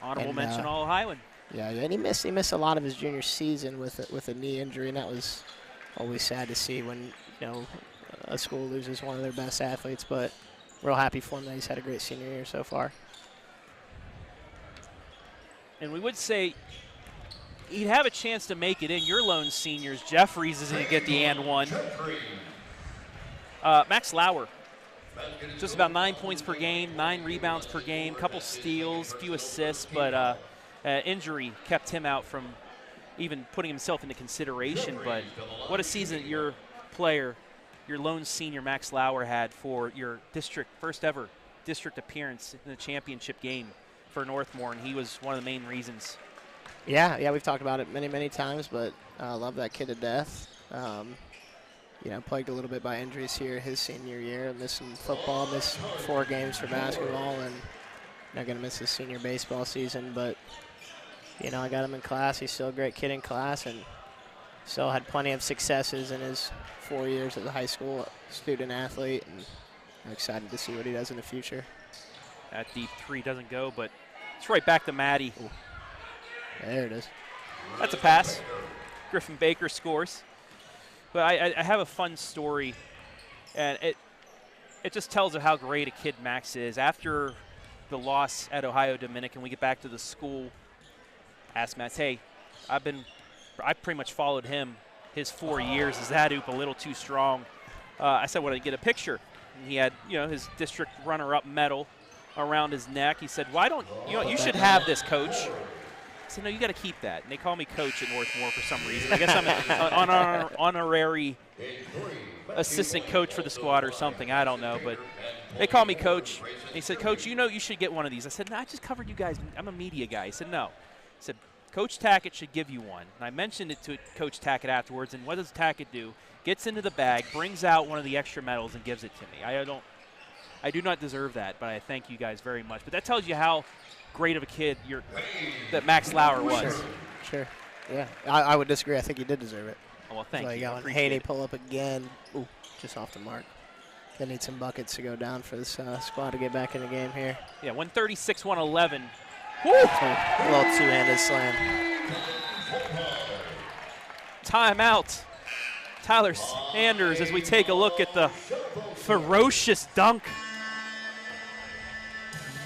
Honorable mention All-Ohioan. Yeah, and he missed a lot of his junior season with a knee injury, and that was always sad to see when, a school loses one of their best athletes. But real happy for him that he's had a great senior year so far. And we would say he'd have a chance to make it in. Your lone seniors, Jeffries is going to get the and one. Max Lauer, just about 9 points per game, 9 rebounds per game, couple steals, few assists, but injury kept him out from even putting himself into consideration. But what a season. Your player your lone senior Max Lauer had for your first ever district appearance in the championship game for Northmore, and he was one of the main reasons. Yeah, we've talked about it many, many times, but I love that kid to death. Plagued a little bit by injuries here his senior year. Missed some football, missed 4 games for basketball, and not going to miss his senior baseball season. But, I got him in class. He's still a great kid in class, and still had plenty of successes in his 4 years as a high school student athlete, and I'm excited to see what he does in the future. That deep 3 doesn't go, but it's right back to Maddie. Ooh. There it is. That's a pass. Griffin Baker scores. But I have a fun story, and it just tells of how great a kid Max is. After the loss at Ohio Dominican, we get back to the school, asked Max, hey, I pretty much followed him his 4 years. Is that hoop a little too strong? I said, well, I get a picture. And he had, his district runner-up medal around his neck. He said, why don't, you should have this, coach. I said, no, you got to keep that. And they call me coach at Northmore for some reason. I guess I'm an honorary assistant coach for the squad or something. I don't know, but they call me coach. And he said, coach, you should get one of these. I said, no, I just covered you guys. I'm a media guy. He said, no. He said, Coach Tackett should give you one. And I mentioned it to Coach Tackett afterwards, and what does Tackett do? Gets into the bag, brings out one of the extra medals, and gives it to me. I do not deserve that, but I thank you guys very much. But that tells you how great of a kid that Max Lauer was. Sure. Yeah, I would disagree. I think he did deserve it. Oh, well, thank you. Got Haney pull up again. Ooh, just off the mark. They need some buckets to go down for this squad to get back in the game here. Yeah, 136-111. Woo! A little two-handed slam. Timeout. Tyler Sanders as we take a look at the ferocious dunk.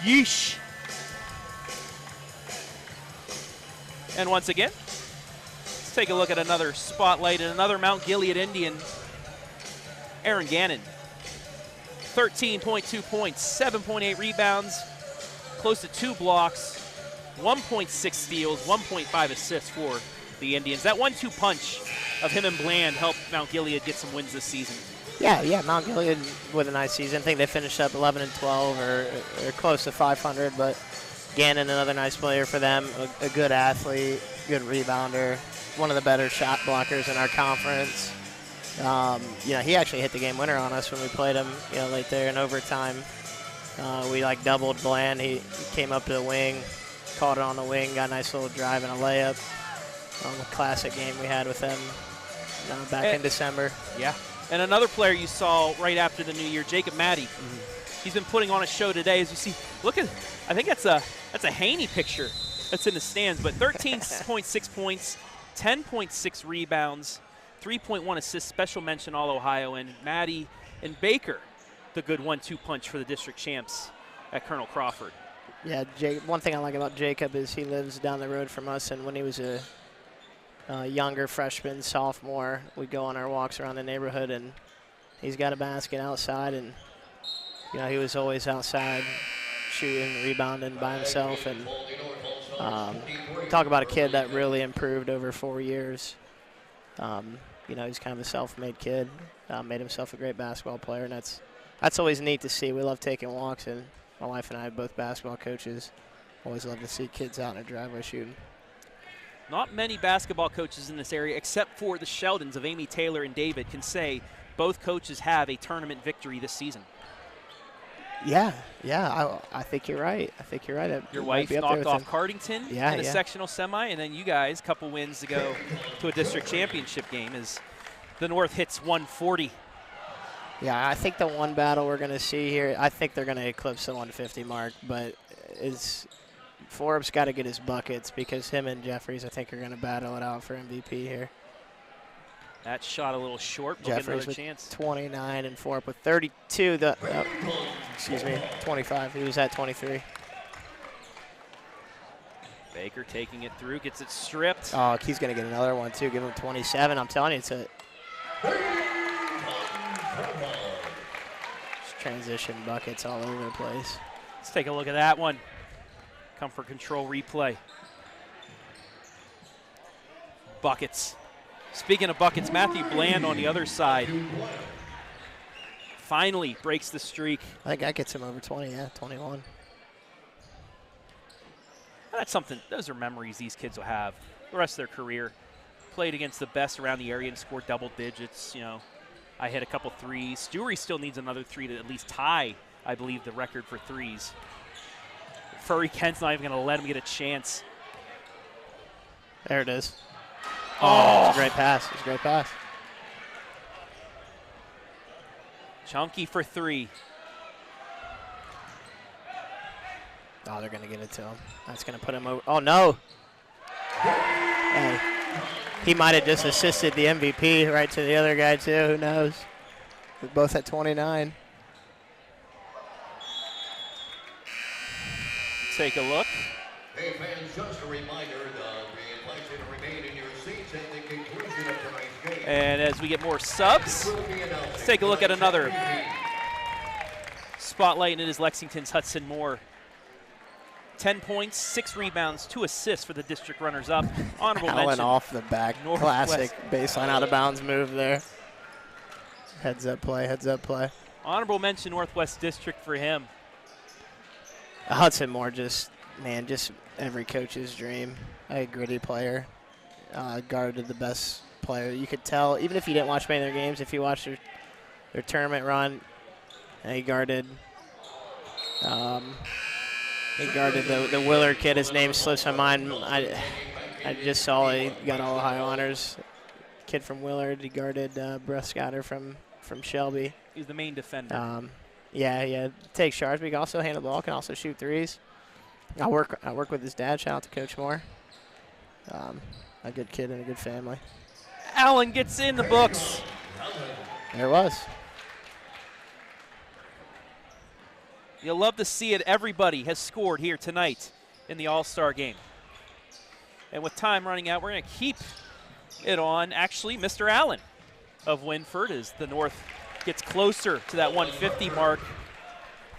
Yeesh. And once again, let's take a look at another spotlight and another Mount Gilead Indian, Aaron Gannon. 13.2 points, 7.8 rebounds, close to 2 blocks, 1.6 steals, 1.5 assists for the Indians. That 1-2 punch of him and Bland helped Mount Gilead get some wins this season. Yeah, Mount Gilead with a nice season. I think they finished up 11-12 or close to 500, but Gannon, another nice player for them, a good athlete, good rebounder, one of the better shot blockers in our conference. He actually hit the game winner on us when we played him, late there in overtime. We doubled Bland. He came up to the wing, caught it on the wing, got a nice little drive and a layup. A classic game we had with them back in December. Yeah. And another player you saw right after the new year, Jacob Maddie. Mm-hmm. He's been putting on a show today. As you see, look at, I think that's a Haney picture that's in the stands, but 13.6 points, 10.6 rebounds, 3.1 assists, special mention All-Ohio, and Maddie and Baker, the good 1-2 punch for the district champs at Colonel Crawford. Yeah, one thing I like about Jacob is he lives down the road from us, and when he was a younger freshman, sophomore, we'd go on our walks around the neighborhood, and he's got a basket outside, and he was always outside shooting, rebounding by himself, and talk about a kid that really improved over 4 years. He's kind of a self-made kid, made himself a great basketball player, and that's always neat to see. We love taking walks, and my wife and I are both basketball coaches. Always love to see kids out in a driveway shooting. Not many basketball coaches in this area, except for the Sheldons of Amy Taylor and David, can say both coaches have a tournament victory this season. Yeah, I think you're right. Your wife knocked off Cardington in a sectional semi, and then you guys, a couple wins to go to a district championship game as the North hits 140. Yeah, I think the one battle we're going to see here, I think they're going to eclipse the 150 mark, but Forbes got to get his buckets because him and Jeffries, I think, are going to battle it out for MVP here. That shot a little short, but Jeffries get another with chance. 29 and Forbes with 32. 25. He was at 23. Baker taking it through, gets it stripped. Oh, he's going to get another one, too. Give him 27. I'm telling you, it's a transition buckets all over the place. Let's take a look at that one. Comfort control replay. Buckets. Speaking of buckets, Matthew Bland on the other side finally breaks the streak. I think that gets him over 20, yeah, 21. That's something, those are memories these kids will have the rest of their career. Played against the best around the area and scored double digits. You know, I hit a couple threes. Stewart still needs another three to at least tie, I believe, the record for threes. Furry Kent's not even going to let him get a chance. There it is. Oh, it's a great pass. It's a great pass. Chunky for three. Oh, they're going to get it to him. That's going to put him over. Oh, no. Hey, he might have just assisted the MVP right to the other guy, too. Who knows? They're both at 29. Take a look. Hey, fans, just a reminder that we invite you to remain in your seats at the conclusion of tonight's game. And as we get more subs, let's take a look at another spotlight, and it is Lexington's Hudson Moore. 10 points, 6 rebounds, 2 assists for the district runners-up. Honorable Allen mention. off the back. Northwest. Classic baseline out of bounds move there. Heads up play, heads up play. Honorable mention Northwest District for him. Hudson Moore just every coach's dream. A gritty player. Guarded the best player. You could tell, even if you didn't watch many of their games, if you watched their tournament run, he guarded the Willard kid. His name slips my mind. I just saw he got all the high honors. Kid from Willard. He guarded Brett Scotter from Shelby. He's the main defender. Yeah. Takes charge, but he can also handle the ball, can also shoot threes. I work with his dad. Shout out to Coach Moore. A good kid and a good family. Allen gets in the books. There it was. You'll love to see it. Everybody has scored here tonight in the All-Star game. And with time running out, we're going to keep it on. Actually, Mr. Allen of Winford as the North gets closer to that 150 mark.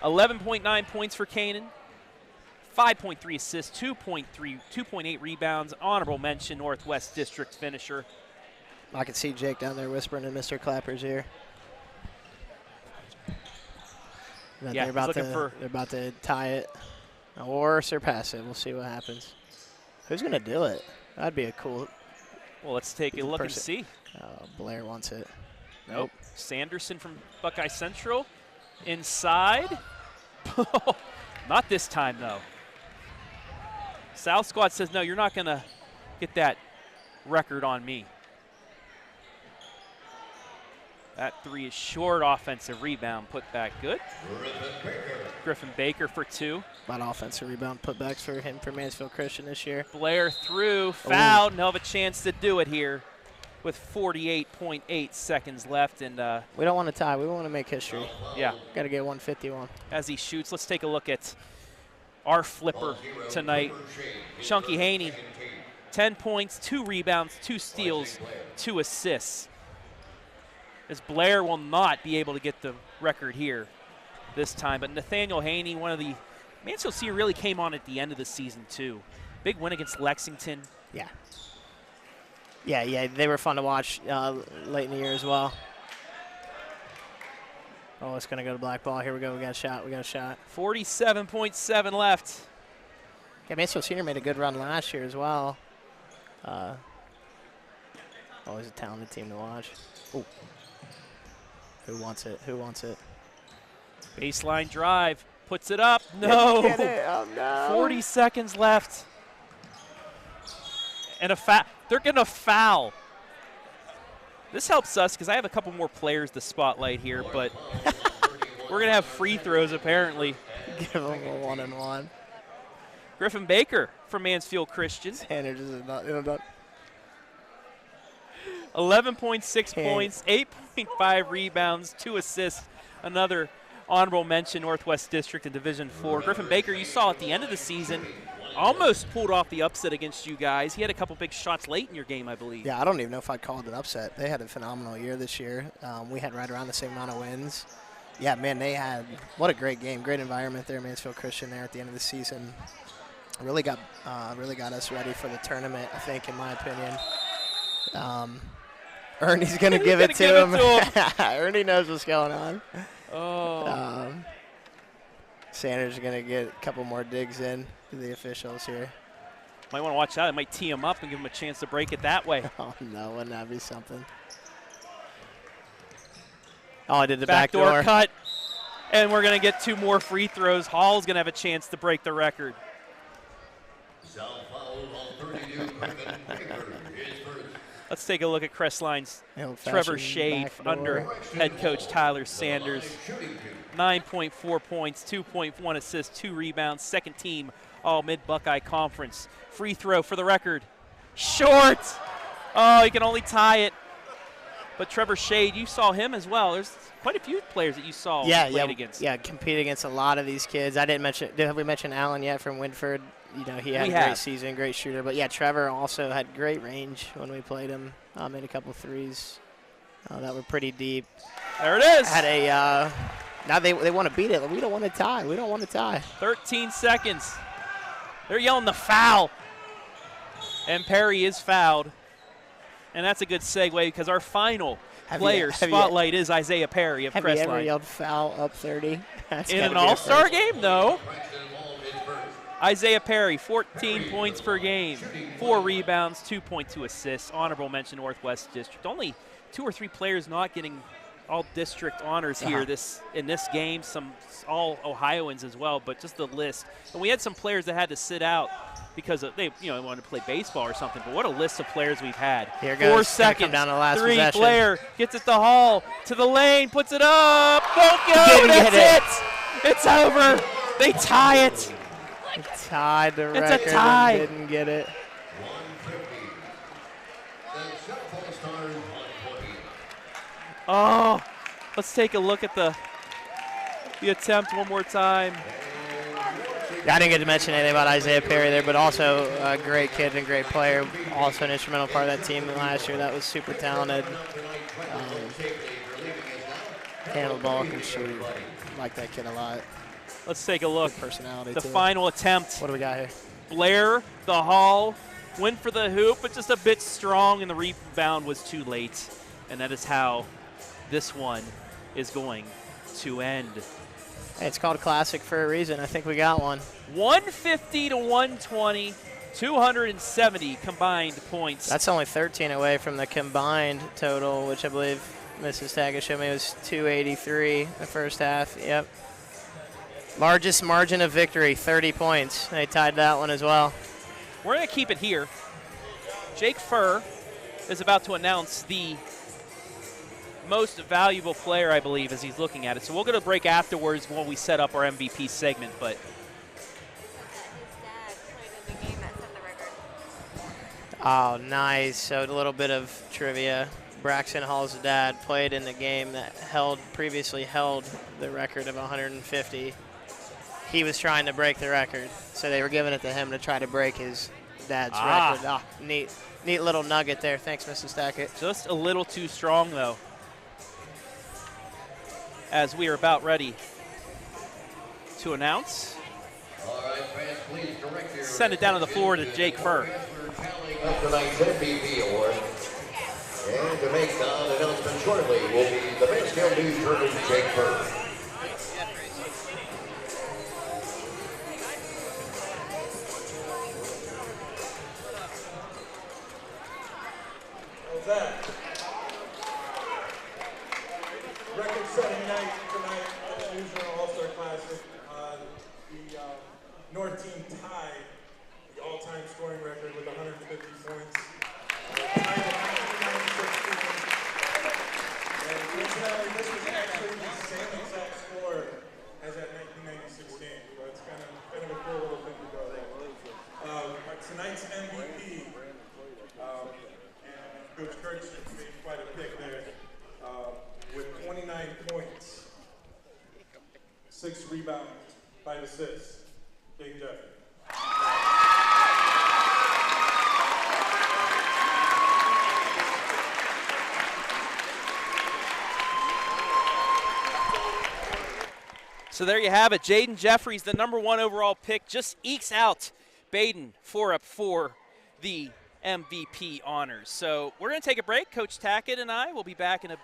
11.9 points for Canaan. 5.3 assists, 2.8 rebounds. Honorable mention, Northwest District finisher. I can see Jake down there whispering in Mr. Clapper's ear. Yeah, they're about to tie it or surpass it. We'll see what happens. Who's going to do it? That'd be a cool. Well, let's take a look and see. Blair wants it. Nope. Sanderson from Buckeye Central inside. Not this time, though. South Squad says, no, you're not going to get that record on me. That three is short. Offensive rebound, put back good. Griffin Baker for 2. About offensive rebound putbacks for him for Mansfield Christian this year. Blair through, fouled, and he'll have a chance to do it here with 48.8 seconds left. And we don't want to tie. We want to make history. Yeah. Got to get 151. As he shoots, let's take a look at our flipper tonight. Chunky Haney, 10 points, 2 rebounds, 2 steals, 2 assists. As Blair will not be able to get the record here this time. But Nathaniel Haney, one of the Mansfield Senior, really came on at the end of the season too. Big win against Lexington. Yeah, they were fun to watch late in the year as well. Oh, it's going to go to black ball. Here we go. We got a shot. 47.7 left. Yeah, Mansfield Senior made a good run last year as well. Always a talented team to watch. Ooh. Who wants it? Baseline drive. Puts it up. No. Get it. Oh, no. 40 seconds left. And they're going to foul. This helps us because I have a couple more players to spotlight here, but we're going to have free throws apparently. Give them a 1-and-1. Griffin Baker from Mansfield Christian. Sanders is not. 11.6 points, 8.5 rebounds, 2 assists. Another honorable mention, Northwest District in Division 4. Griffin Baker, you saw at the end of the season, almost pulled off the upset against you guys. He had a couple big shots late in your game, I believe. Yeah, I don't even know if I'd call it an upset. They had a phenomenal year this year. We had right around the same amount of wins. Yeah, man, they had – what a great game. Great environment there, Mansfield Christian there at the end of the season. Really got us ready for the tournament, I think, in my opinion. Ernie's going to give it to him. Ernie knows what's going on. Oh. Sanders is going to get a couple more digs in to the officials here. Might want to watch out. It might tee him up and give him a chance to break it that way. Oh, no. Wouldn't that be something? Oh, I did the backdoor cut. And we're going to get 2 more free throws. Hall's going to have a chance to break the record. Let's take a look at Crestline's Trevor Shade under head coach Tyler Sanders. 9.4 points, 2.1 assists, 2 rebounds, second team all Mid-Buckeye Conference. Free throw for the record. Short! Oh, he can only tie it. But Trevor Shade, you saw him as well. There's quite a few players that you saw played against. Yeah, compete against a lot of these kids. I didn't mention, have we mentioned Allen yet from Winford? You know, he had a great season, great shooter. But, yeah, Trevor also had great range when we played him. Made a couple threes that were pretty deep. There it is. Had a now they want to beat it. We don't want to tie. We don't want to tie. 13 seconds. They're yelling the foul. And Perry is fouled. And that's a good segue because our final player spotlight is Isaiah Perry of Crestline. Have you ever yelled foul up 30? In an all-star game? No. Isaiah Perry, 14 points per game, 4 rebounds, 2.2 assists. Honorable mention Northwest District. Only 2 or 3 players not getting all district honors here in this game. Some all Ohioans as well, but just the list. And we had some players that had to sit out because they wanted to play baseball or something. But what a list of players we've had. Here goes. 4 seconds. Down the last 3 possession. Player gets it to Hall to the lane, puts it up. Won't go. That's it. It's over. They tie it. Tied the record. It's a tie. And didn't get it. Oh, let's take a look at the attempt one more time. Yeah, I didn't get to mention anything about Isaiah Perry there, but also a great kid and great player. Also an instrumental part of that team last year. That was super talented. Handle the ball, can shoot. Like that kid a lot. Let's take a look. Good personality the too. Final attempt. What do we got here? Blair, the Hall, went for the hoop, but just a bit strong, and the rebound was too late. And that is how this one is going to end. Hey, it's called Classic for a reason. I think we got one. 150 to 120, 270 combined points. That's only 13 away from the combined total, which I believe Mrs. Taggart showed me was 283 the first half. Yep. Largest margin of victory, 30 points. They tied that one as well. We're going to keep it here. Jake Furr is about to announce the most valuable player, I believe, as he's looking at it. So we'll go to break afterwards when we set up our MVP segment. But oh, nice. So a little bit of trivia. Braxton Hall's dad played in the game that previously held the record of 150. He was trying to break the record, so they were giving it to him to try to break his dad's record. Oh, neat little nugget there. Thanks, Mrs. Stackett. Just a little too strong, though, as we are about ready to announce. All right, fans, please direct your send it down to the floor to Jake Furr. Tonight's MVP award. And to make the announcement shortly will be the Mansfield News Journal's Jake Furr. That record-setting night tonight at the News Journal All-Star Classic. The North team tied the all-time scoring record with 150 points. Tied the 1996 season. And incidentally, this was actually the same exact score as that 1996 game. So it's kind of a cool little thing to go there. Tonight's MVP. Coach Kurtz made quite a pick there with 29 points, 6 rebounds, 5 assists. Big Jeff. So there you have it. Jaden Jeffries, the #1 overall pick, just ekes out Baden for the MVP honors. So we're going to take a break. Coach Tackett and I will be back in a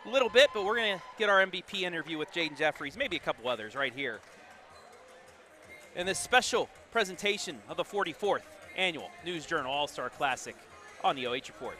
little bit, but we're going to get our MVP interview with Jaden Jeffries, maybe a couple others right here in this special presentation of the 44th Annual News Journal All-Star Classic on the OH Report.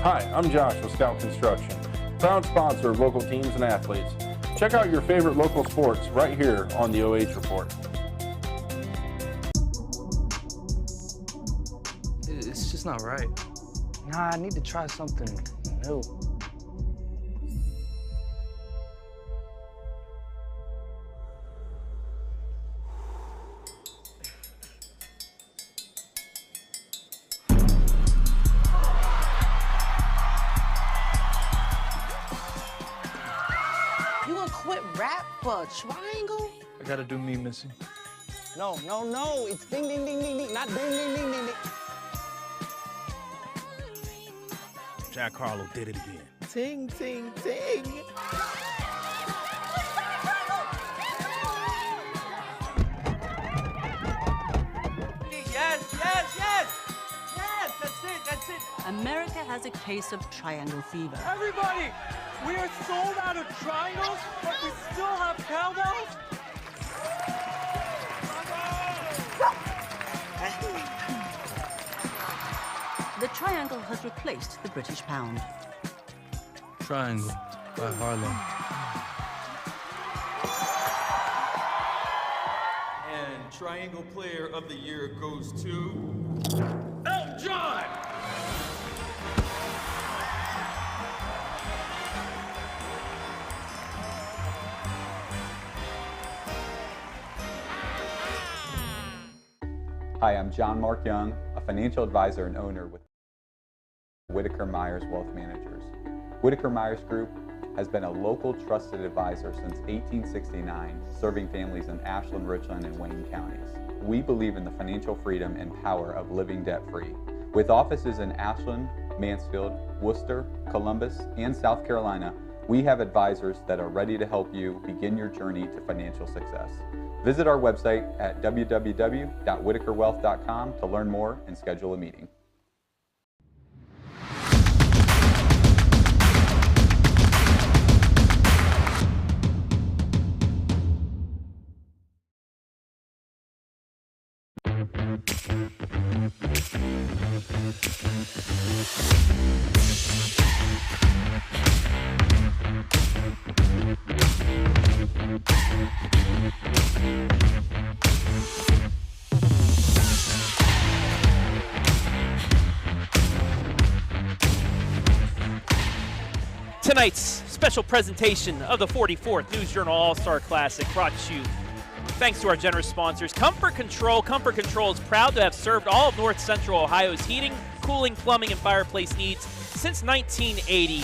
Hi, I'm Josh with Scout Construction, proud sponsor of local teams and athletes. Check out your favorite local sports right here on the OH Report. It's just not right. Nah, I need to try something new. You gonna quit rap for a triangle? I gotta do me, Missy. No. It's ding, ding, ding, ding, ding, not ding, ding, ding, ding, ding. Jack Harlow did it again. Ting, ting, ting. That's it. America has a case of triangle fever. Everybody, we are sold out of triangles, but we still have cowbells. The triangle has replaced the British pound. Triangle by Harlow. And Triangle Player of the Year goes to Elton John. Hi, I'm John Mark Young, a financial advisor and owner with Whitaker-Myers Wealth Managers. Whitaker-Myers Group has been a local trusted advisor since 1869, serving families in Ashland, Richland, and Wayne counties. We believe in the financial freedom and power of living debt-free. With offices in Ashland, Mansfield, Worcester, Columbus, and South Carolina, we have advisors that are ready to help you begin your journey to financial success. Visit our website at www.whitakerwealth.com to learn more and schedule a meeting. Tonight's special presentation of the 44th News Journal All-Star Classic brought to you thanks to our generous sponsors, Comfort Control. Comfort Control is proud to have served all of North Central Ohio's heating, cooling, plumbing, and fireplace needs since 1980.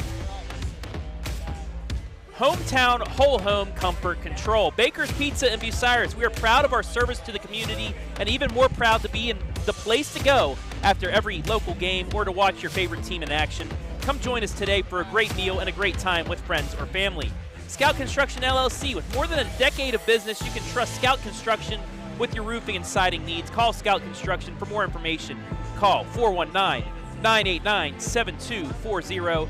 Hometown Whole Home Comfort Control. Baker's Pizza in Bucyrus. We are proud of our service to the community and even more proud to be in the place to go after every local game or to watch your favorite team in action. Come join us today for a great meal and a great time with friends or family. Scout Construction LLC. With more than a decade of business, you can trust Scout Construction with your roofing and siding needs. Call Scout Construction for more information. Call 419-989-7240.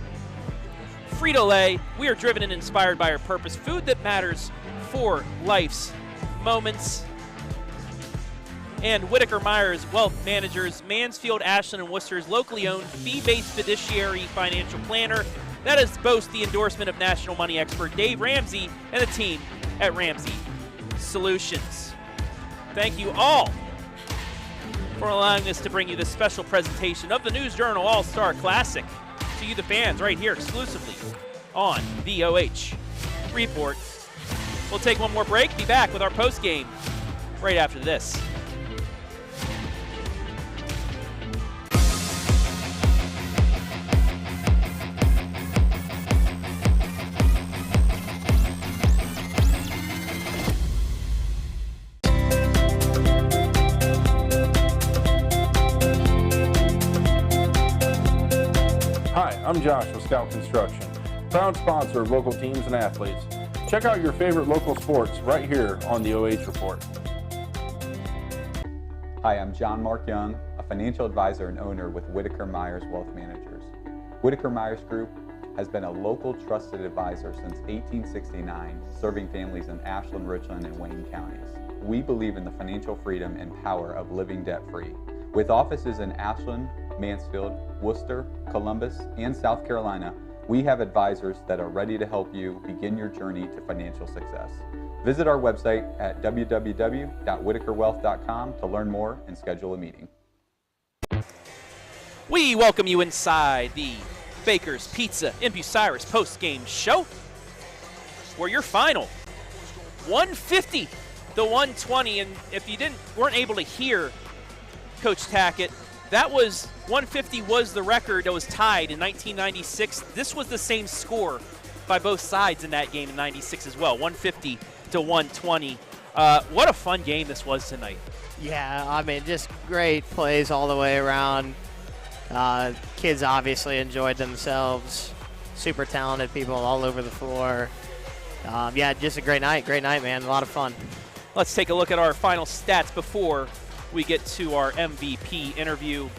Frito-Lay. We are driven and inspired by our purpose. Food that matters for life's moments. And Whitaker-Myers Wealth Managers, Mansfield, Ashland, and Worcester's locally owned, fee-based fiduciary financial planner that has boasts the endorsement of national money expert Dave Ramsey and the team at Ramsey Solutions. Thank you all for allowing us to bring you this special presentation of the News Journal All-Star Classic to you, the fans, right here exclusively on the OH Report. We'll take one more break, be back with our post-game right after this. I'm Josh with Scout Construction, proud sponsor of local teams and athletes. Check out your favorite local sports right here on the OH Report. Hi, I'm John Mark Young, a financial advisor and owner with Whitaker-Myers Wealth Managers. Whitaker-Myers Group has been a local trusted advisor since 1869, serving families in Ashland, Richland, and Wayne counties. We believe in the financial freedom and power of living debt-free. With offices in Ashland, Mansfield, Worcester, Columbus, and South Carolina, we have advisors that are ready to help you begin your journey to financial success. Visit our website at www.whitakerwealth.com to learn more and schedule a meeting. We welcome you inside the Baker's Pizza in Bucyrus post-game show, where your final 150 to 120, and if you weren't able to hear Coach Tackett, that was 150 was the record that was tied in 1996. This was the same score by both sides in that game in 96 as well, 150 to 120. What a fun game this was tonight. Yeah, I mean, just great plays all the way around. Kids obviously enjoyed themselves. Super talented people all over the floor. Yeah, just a great night, man. A lot of fun. Let's take a look at our final stats before we get to our MVP interview.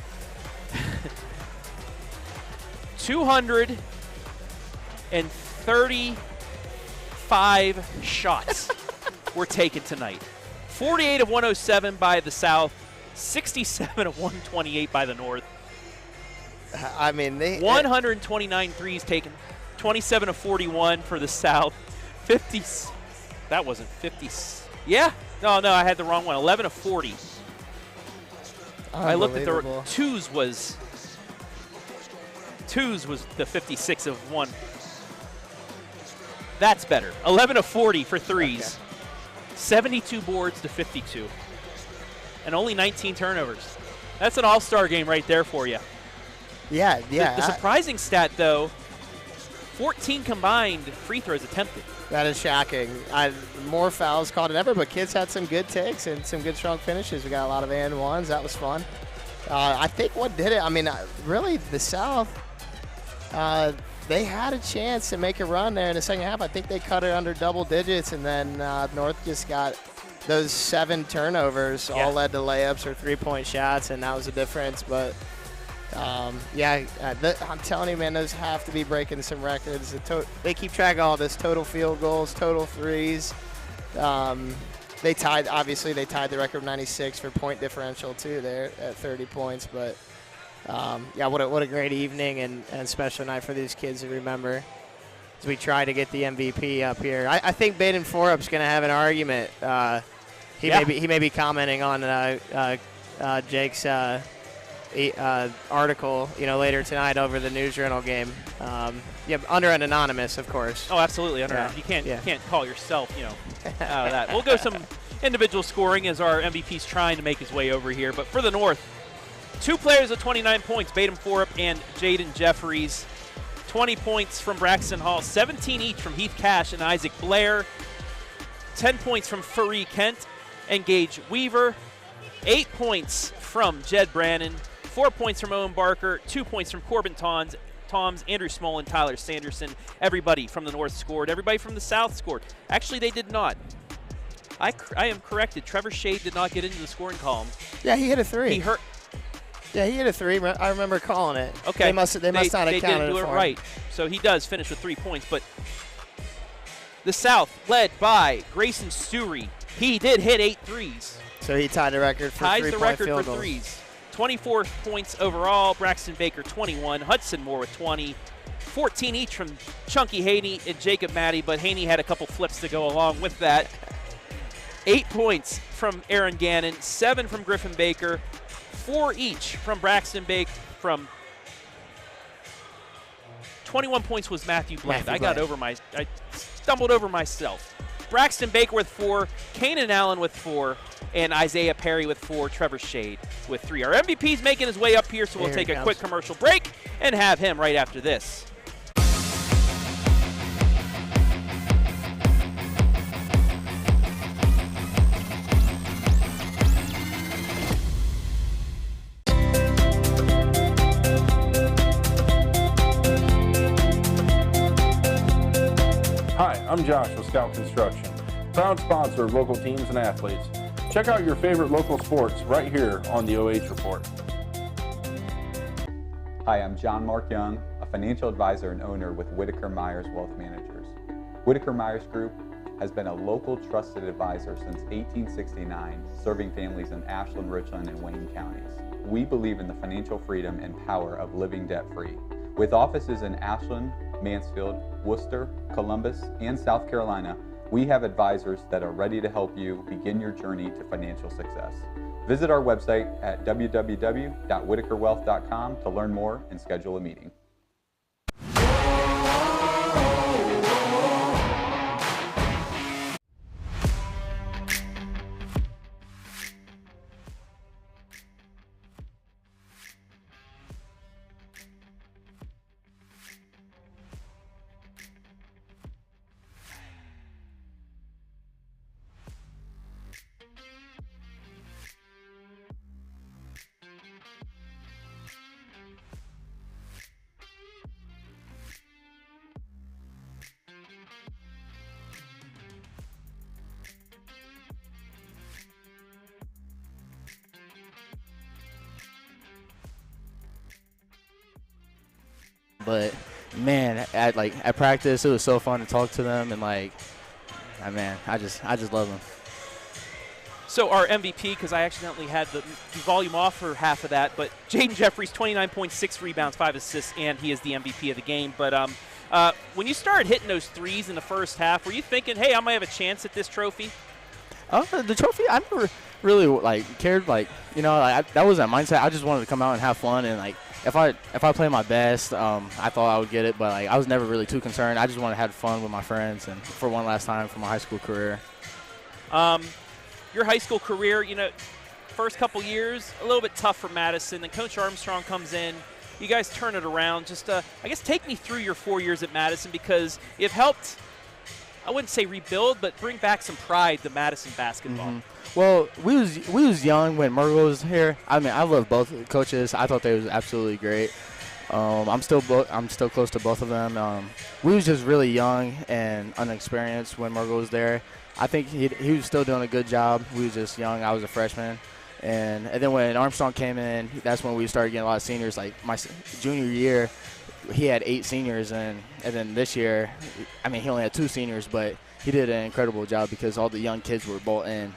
235 shots were taken tonight. 48 of 107 by the South, 67 of 128 by the North. I mean, 129 threes taken, 27 of 41 for the South, 50. That wasn't 50. Yeah, no, I had the wrong one. 11 of 40. I looked at the twos was the 56 of 1. That's better. 11 of 40 for threes. Okay. 72 boards to 52. And only 19 turnovers. That's an all-star game right there for you. Yeah. The surprising stat, though, 14 combined free throws attempted. That is shocking. More fouls called than ever, but kids had some good takes and some good strong finishes. We got a lot of and ones. That was fun. I think what did it, I mean, really the South, they had a chance to make a run there in the second half. I think they cut it under double digits, and then North just got those 7 turnovers, all led to layups or three-point shots, and that was the difference. But, I'm telling you, man, those have to be breaking some records. They keep track of all this, total field goals, total threes. They tied the record of 96 for point differential, too, there at 30 points. But, what a great evening and special night for these kids to remember as we try to get the MVP up here. I think Baden Forup's going to have an argument. He may be commenting on Jake's article, later tonight over the News Journal game. Under an anonymous, of course. Oh, absolutely. You can't call yourself, out of that. We'll go some individual scoring as our MVP's trying to make his way over here. But for the North, 2 players with 29 points, Baden Forup and Jaden Jeffries. 20 points from Braxton Hall, 17 each from Heath Cash and Isaac Blair. 10 points from Faree Kent and Gage Weaver. 8 points from Jed Brannon. 4 points from Owen Barker. 2 points from Corbin Toms, Andrew Smolin, Tyler Sanderson. Everybody from the North scored. Everybody from the South scored. Actually, they did not. I am corrected. Trevor Shade did not get into the scoring column. Yeah, he hit a 3. He hurt. Yeah, he hit a 3. I remember calling it. Okay. They must not have counted it. They didn't do it right. So he does finish with 3 points. But the South led by Grayson Stewry. He did hit 8 threes. So he tied the record for ties the record field for goals. threes. 24 points overall. Braxton Baker 21. Hudson Moore with 20. 14 each from Chunky Haney and Jacob Matty, but Haney had a couple flips to go along with that. 8 points from Aaron Gannon. 7 from Griffin Baker. 4 each from Braxton Baker. From 21 points was Matthew Bland. I stumbled over myself. Braxton Baker with 4, Kanan Allen with 4, and Isaiah Perry with 4, Trevor Shade with 3. Our MVP's making his way up here, so we'll take a quick commercial break and have him right after this. I'm Josh with Scout Construction, proud sponsor of local teams and athletes. Check out your favorite local sports right here on the OH Report. Hi, I'm John Mark Young, a financial advisor and owner with Whitaker-Myers Wealth Managers. Whitaker-Myers Group has been a local trusted advisor since 1869, serving families in Ashland, Richland, and Wayne counties. We believe in the financial freedom and power of living debt-free. With offices in Ashland, Mansfield, Worcester, Columbus, and South Carolina, we have advisors that are ready to help you begin your journey to financial success. Visit our website at www.whitakerwealth.com to learn more and schedule a meeting. But man, at practice, it was so fun to talk to them, and I just love them. So our MVP, because I accidentally had the volume off for half of that, but Jaden Jeffries, 29.6 rebounds, 5 assists, and he is the MVP of the game. But when you started hitting those threes in the first half, were you thinking, hey, I might have a chance at this trophy? The trophy, I never really cared. That wasn't my mindset. I just wanted to come out and have fun, and if I play my best, I thought I would get it, but I was never really too concerned. I just wanted to have fun with my friends and for one last time for my high school career. Your high school career, first couple years, a little bit tough for Madison. Then Coach Armstrong comes in. You guys turn it around. Just, I guess, take me through your 4 years at Madison, because it helped, I wouldn't say rebuild, but bring back some pride to Madison basketball. Mm-hmm. Well, we was young when Murgo was here. I mean, I love both coaches. I thought they was absolutely great. I'm still close to both of them. We was just really young and unexperienced when Murgo was there. I think he was still doing a good job. We was just young. I was a freshman. And then when Armstrong came in, that's when we started getting a lot of seniors. Like my junior year, he had 8 seniors, and then this year, I mean, he only had 2 seniors, but he did an incredible job because all the young kids were bought in.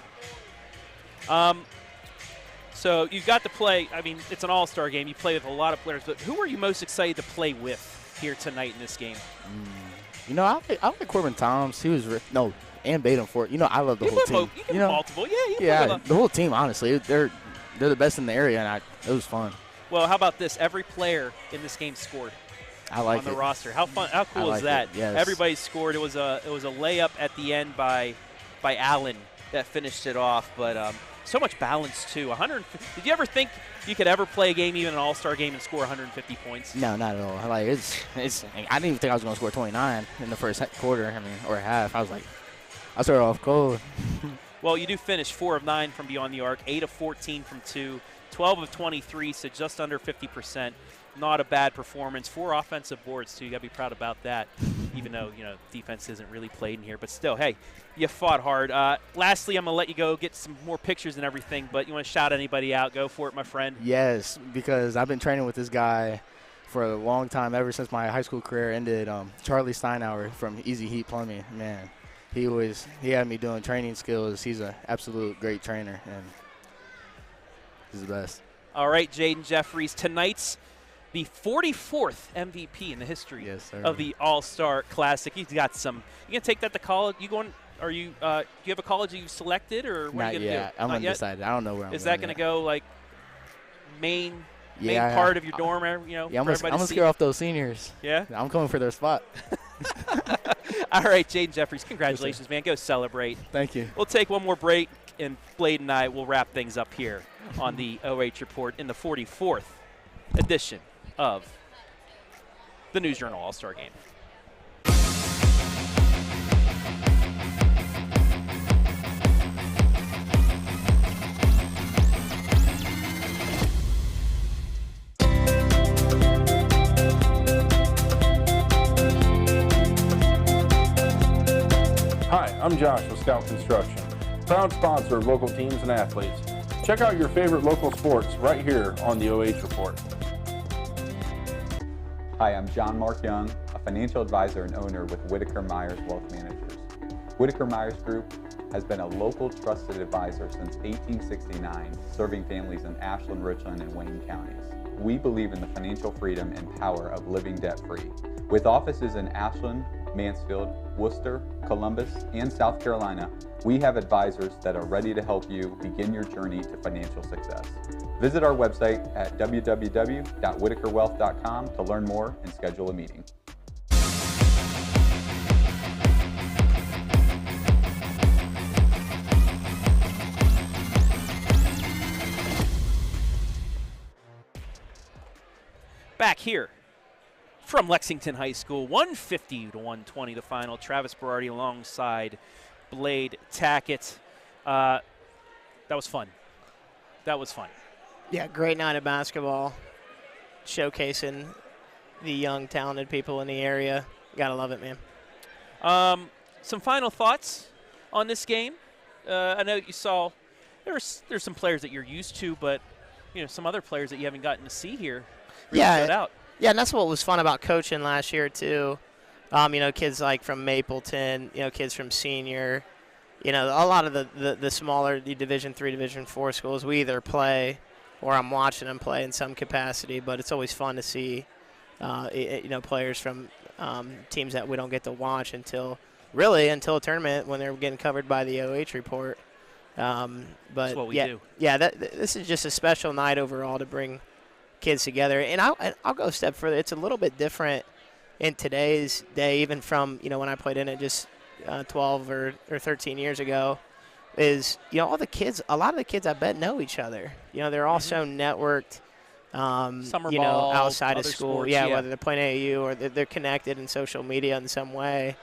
So you got to play, I mean, it's an all-star game. You play with a lot of players, but who are you most excited to play with here tonight in this game? I like Corbin Toms. He was and Badenford. I love the whole team. You can multiple. Yeah, the whole team, honestly. They're the best in the area, and it was fun. Well, how about this? Every player in this game scored. I like on the roster. How fun? How cool is that? Yes. Everybody scored. It was a layup at the end by Allen that finished it off, but so much balance too. Did you ever think you could ever play a game, even an all-star game, and score 150 points? No, not at all. I didn't even think I was going to score 29 in the first quarter. Or half. I started off cold. Well, you do finish 4 of 9 from beyond the arc, 8 of 14 from 2, 12 of 23, so just under 50%. Not a bad performance. 4 offensive boards, too. You got to be proud about that, even though, defense isn't really played in here. But still, hey, you fought hard. Lastly, I'm going to let you go get some more pictures and everything, but you want to shout anybody out, go for it, my friend. Yes, because I've been training with this guy for a long time, ever since my high school career ended. Charlie Steinauer from Easy Heat Plumbing, man. He had me doing training skills. He's an absolute great trainer, and he's the best. All right, Jaden Jeffries, tonight's the 44th MVP in the history of the All-Star Classic. He's got some. You gonna take that to college? You going? Are you? Do you have a college you selected, or what are you gonna do? I'm undecided. I don't know where I'm. Is that gonna go main part of your dorm? Yeah, I'm gonna scare off those seniors. Yeah, I'm coming for their spot. All right, Jaden Jeffries, congratulations, man. Go celebrate. Thank you. We'll take one more break, and Blade and I will wrap things up here on the OH Report in the 44th edition of the News Journal All-Star Game. I'm Josh with Scout Construction, proud sponsor of local teams and athletes. Check out your favorite local sports right here on the OH Report. Hi, I'm John Mark Young, a financial advisor and owner with Whitaker-Myers Wealth Managers. Whitaker-Myers Group has been a local trusted advisor since 1869, serving families in Ashland, Richland, and Wayne counties. We believe in the financial freedom and power of living debt-free. With offices in Ashland, Mansfield, Worcester, Columbus, and South Carolina, we have advisors that are ready to help you begin your journey to financial success. Visit our website at www.whitakerwealth.com to learn more and schedule a meeting. Back here from Lexington High School, 150-120 the final. Travis Berardi alongside Blade Tackett. That was fun. That was fun. Yeah, great night of basketball, showcasing the young, talented people in the area. Gotta love it, man. Some final thoughts on this game. I know you saw there's some players that you're used to, but some other players that you haven't gotten to see here. Really stood out. Yeah, and that's what was fun about coaching last year too. Kids like from Mapleton, kids from Senior, a lot of the smaller Division III, Division IV schools, we either play or I'm watching them play in some capacity. But it's always fun to see, players from teams that we don't get to watch until a tournament when they're getting covered by the OH report. But that's what we do. Yeah, this is just a special night overall to bring kids together. And I'll go a step further. It's a little bit different in today's day, even from when I played in it just 12 or 13 years ago. Is a lot of the kids I bet know each other. They're all so networked. Summer ball, outside of school, sports, whether they're playing AAU or they're connected in social media in some way.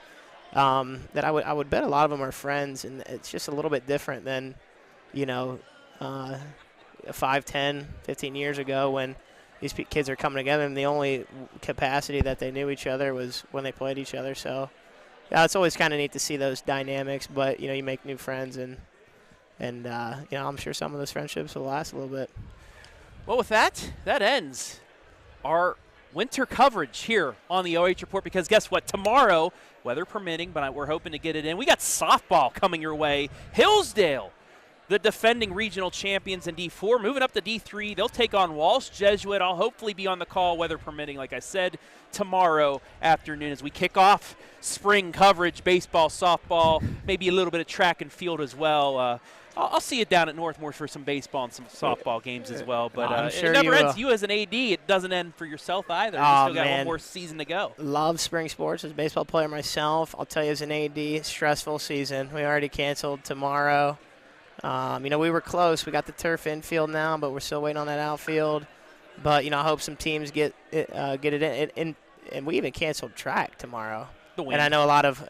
That I would bet a lot of them are friends, and it's just a little bit different than 5, 10, 15 years ago when these kids are coming together, and the only capacity that they knew each other was when they played each other. So, it's always kind of neat to see those dynamics. But you make new friends, and I'm sure some of those friendships will last a little bit. Well, with that ends our winter coverage here on the OH Report. Because guess what? Tomorrow, weather permitting, but we're hoping to get it in. We got softball coming your way. Hillsdale, the defending regional champions in D4, moving up to D3. They'll take on Walsh Jesuit. I'll hopefully be on the call, weather permitting, like I said, tomorrow afternoon as we kick off spring coverage, baseball, softball, maybe a little bit of track and field as well. I'll see you down at Northmore for some baseball and some softball games as well. But sure it never you ends. will. You as an AD, it doesn't end for yourself either. You still got one more season to go. Love spring sports. As a baseball player myself, I'll tell you as an AD, stressful season. We already canceled tomorrow. We were close. We got the turf infield now, but we're still waiting on that outfield. But I hope some teams get it in. And we even canceled track tomorrow. And I know a lot of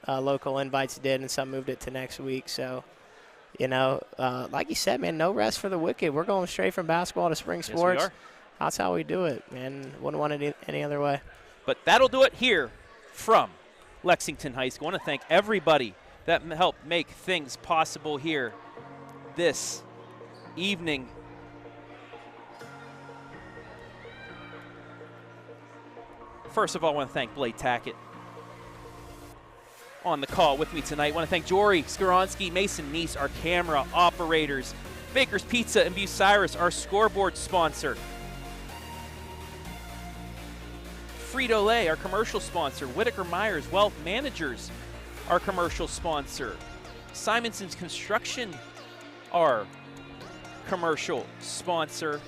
local invites did, and some moved it to next week. So, like you said, man, no rest for the wicked. We're going straight from basketball to spring sports. Yes, we are. That's how we do it, man. Wouldn't want it any other way. But that'll do it here from Lexington High School. I want to thank everybody that helped make things possible here this evening. First of all, I want to thank Blade Tackett on the call with me tonight. I want to thank Jory Skoronsky, Mason Neese, our camera operators, Baker's Pizza and Bucyrus, our scoreboard sponsor, Frito-Lay, our commercial sponsor, Whitaker-Myers Wealth Managers, our commercial sponsor, Simonson's Construction, our commercial sponsor,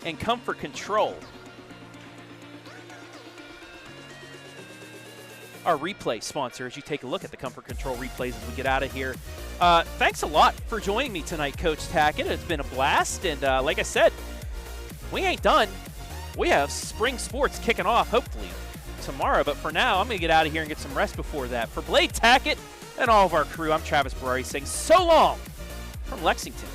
and Comfort Control, our replay sponsor, as you take a look at the Comfort Control replays as we get out of here. Thanks a lot for joining me tonight, Coach Tackett. It's been a blast, and like I said, we ain't done. We have spring sports kicking off, hopefully, tomorrow. But for now, I'm going to get out of here and get some rest before that. For Blade Tackett and all of our crew, I'm Travis Berardi saying so long from Lexington.